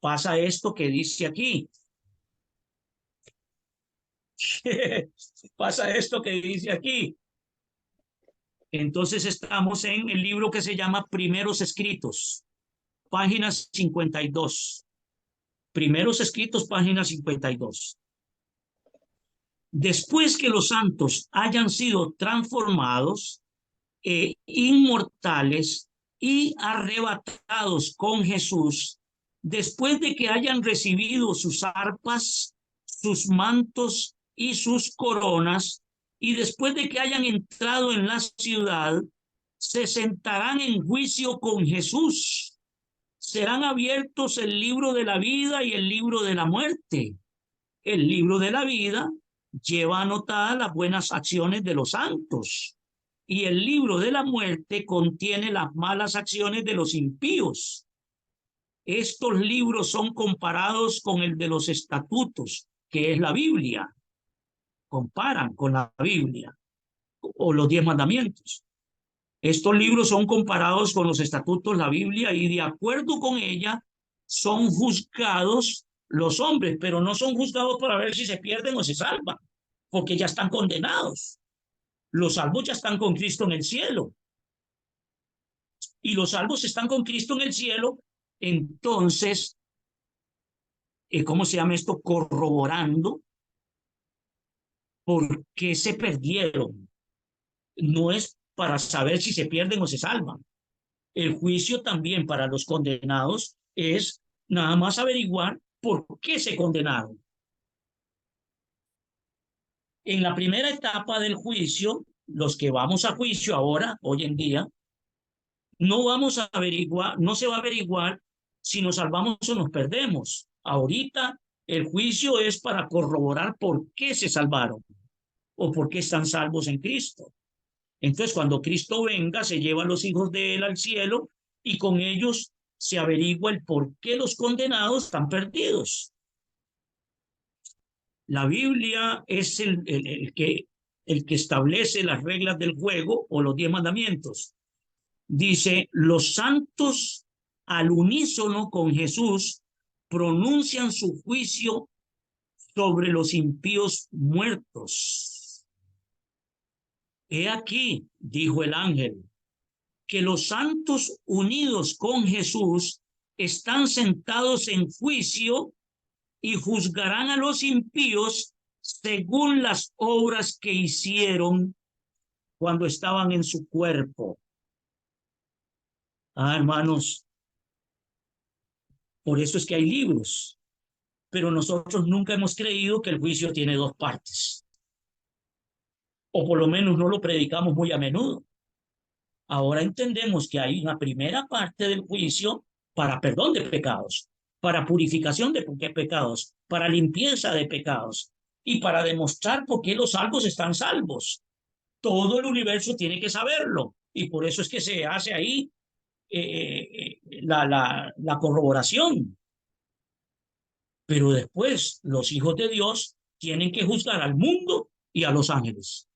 pasa esto que dice aquí. Pasa esto que dice aquí. Entonces estamos en el libro que se llama Primeros Escritos, página 52. Primeros Escritos, página 52. Después que los santos hayan sido transformados inmortales y arrebatados con Jesús, después de que hayan recibido sus arpas, sus mantos y sus coronas, y después de que hayan entrado en la ciudad, se sentarán en juicio con Jesús. Serán abiertos el libro de la vida y el libro de la muerte. El libro de la vida lleva anotadas las buenas acciones de los santos y el libro de la muerte contiene las malas acciones de los impíos. Estos libros son comparados con el de los estatutos, que es la Biblia. Comparan con la Biblia o los 10 mandamientos. Estos libros son comparados con los estatutos, la Biblia, y de acuerdo con ella son juzgados los hombres, pero no son juzgados para ver si se pierden o se salvan, porque ya están condenados. Los salvos ya están con Cristo en el cielo. Y los salvos están con Cristo en el cielo, entonces, ¿cómo se llama esto? Corroborando por qué se perdieron. No es para saber si se pierden o se salvan. El juicio también para los condenados es nada más averiguar por qué se condenaron. En la primera etapa del juicio, los que vamos a juicio ahora, hoy en día, no vamos a averiguar, no se va a averiguar si nos salvamos o nos perdemos. Ahorita el juicio es para corroborar por qué se salvaron o por qué están salvos en Cristo. Entonces, cuando Cristo venga, se lleva a los hijos de él al cielo y con ellos se averigua el por qué los condenados están perdidos. La Biblia es el que establece las reglas del juego o los 10 mandamientos. Dice, los santos al unísono con Jesús pronuncian su juicio sobre los impíos muertos. He aquí, dijo el ángel, que los santos unidos con Jesús están sentados en juicio y juzgarán a los impíos según las obras que hicieron cuando estaban en su cuerpo. Hermanos, por eso es que hay libros, pero nosotros nunca hemos creído que el juicio tiene 2 partes, o por lo menos no lo predicamos muy a menudo. Ahora entendemos que hay una primera parte del juicio para perdón de pecados, para purificación de pecados, para limpieza de pecados y para demostrar por qué los salvos están salvos. Todo el universo tiene que saberlo y por eso es que se hace ahí la corroboración. Pero después los hijos de Dios tienen que juzgar al mundo y a los ángeles.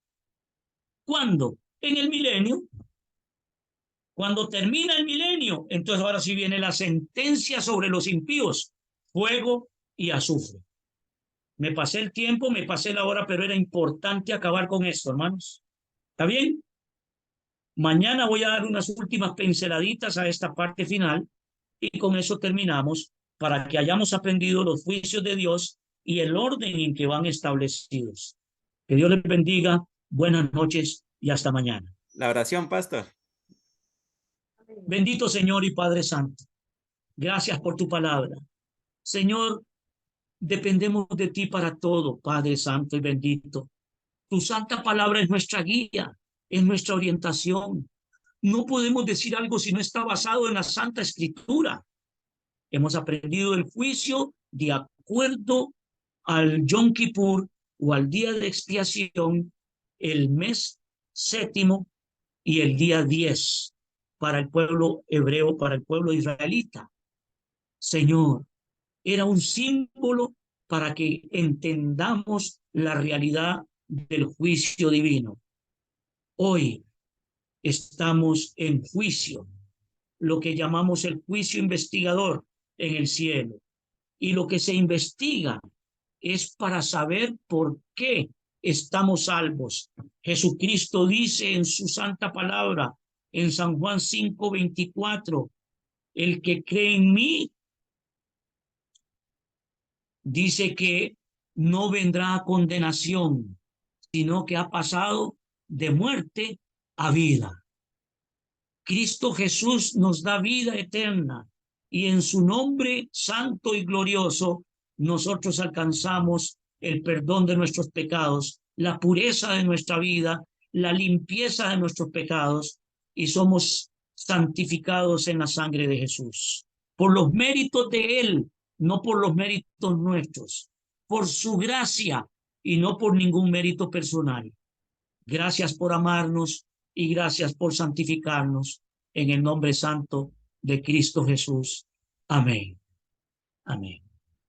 ¿Cuándo? En el milenio. Cuando termina el milenio, entonces ahora sí viene la sentencia sobre los impíos, fuego y azufre. Me pasé el tiempo, me pasé la hora, pero era importante acabar con esto, hermanos. ¿Está bien? Mañana voy a dar unas últimas pinceladitas a esta parte final y con eso terminamos para que hayamos aprendido los juicios de Dios y el orden en que van establecidos. Que Dios les bendiga, buenas noches y hasta mañana. La oración, pastor. Bendito Señor y Padre Santo, gracias por tu palabra. Señor, dependemos de ti para todo, Padre Santo y bendito. Tu santa palabra es nuestra guía, es nuestra orientación. No podemos decir algo si no está basado en la Santa Escritura. Hemos aprendido el juicio de acuerdo al Yom Kippur o al día de expiación, el mes séptimo y el día 10 para el pueblo hebreo, para el pueblo israelita. Señor, era un símbolo para que entendamos la realidad del juicio divino. Hoy estamos en juicio, lo que llamamos el juicio investigador en el cielo. Y lo que se investiga es para saber por qué estamos salvos. Jesucristo dice en su santa palabra, en San Juan 5:24, el que cree en mí, dice que no vendrá a condenación, sino que ha pasado de muerte a vida. Cristo Jesús nos da vida eterna y en su nombre santo y glorioso nosotros alcanzamos el perdón de nuestros pecados, la pureza de nuestra vida, la limpieza de nuestros pecados y somos santificados en la sangre de Jesús. Por los méritos de Él, no por los méritos nuestros, por su gracia y no por ningún mérito personal. Gracias por amarnos y gracias por santificarnos en el nombre santo de Cristo Jesús. Amén. Amén.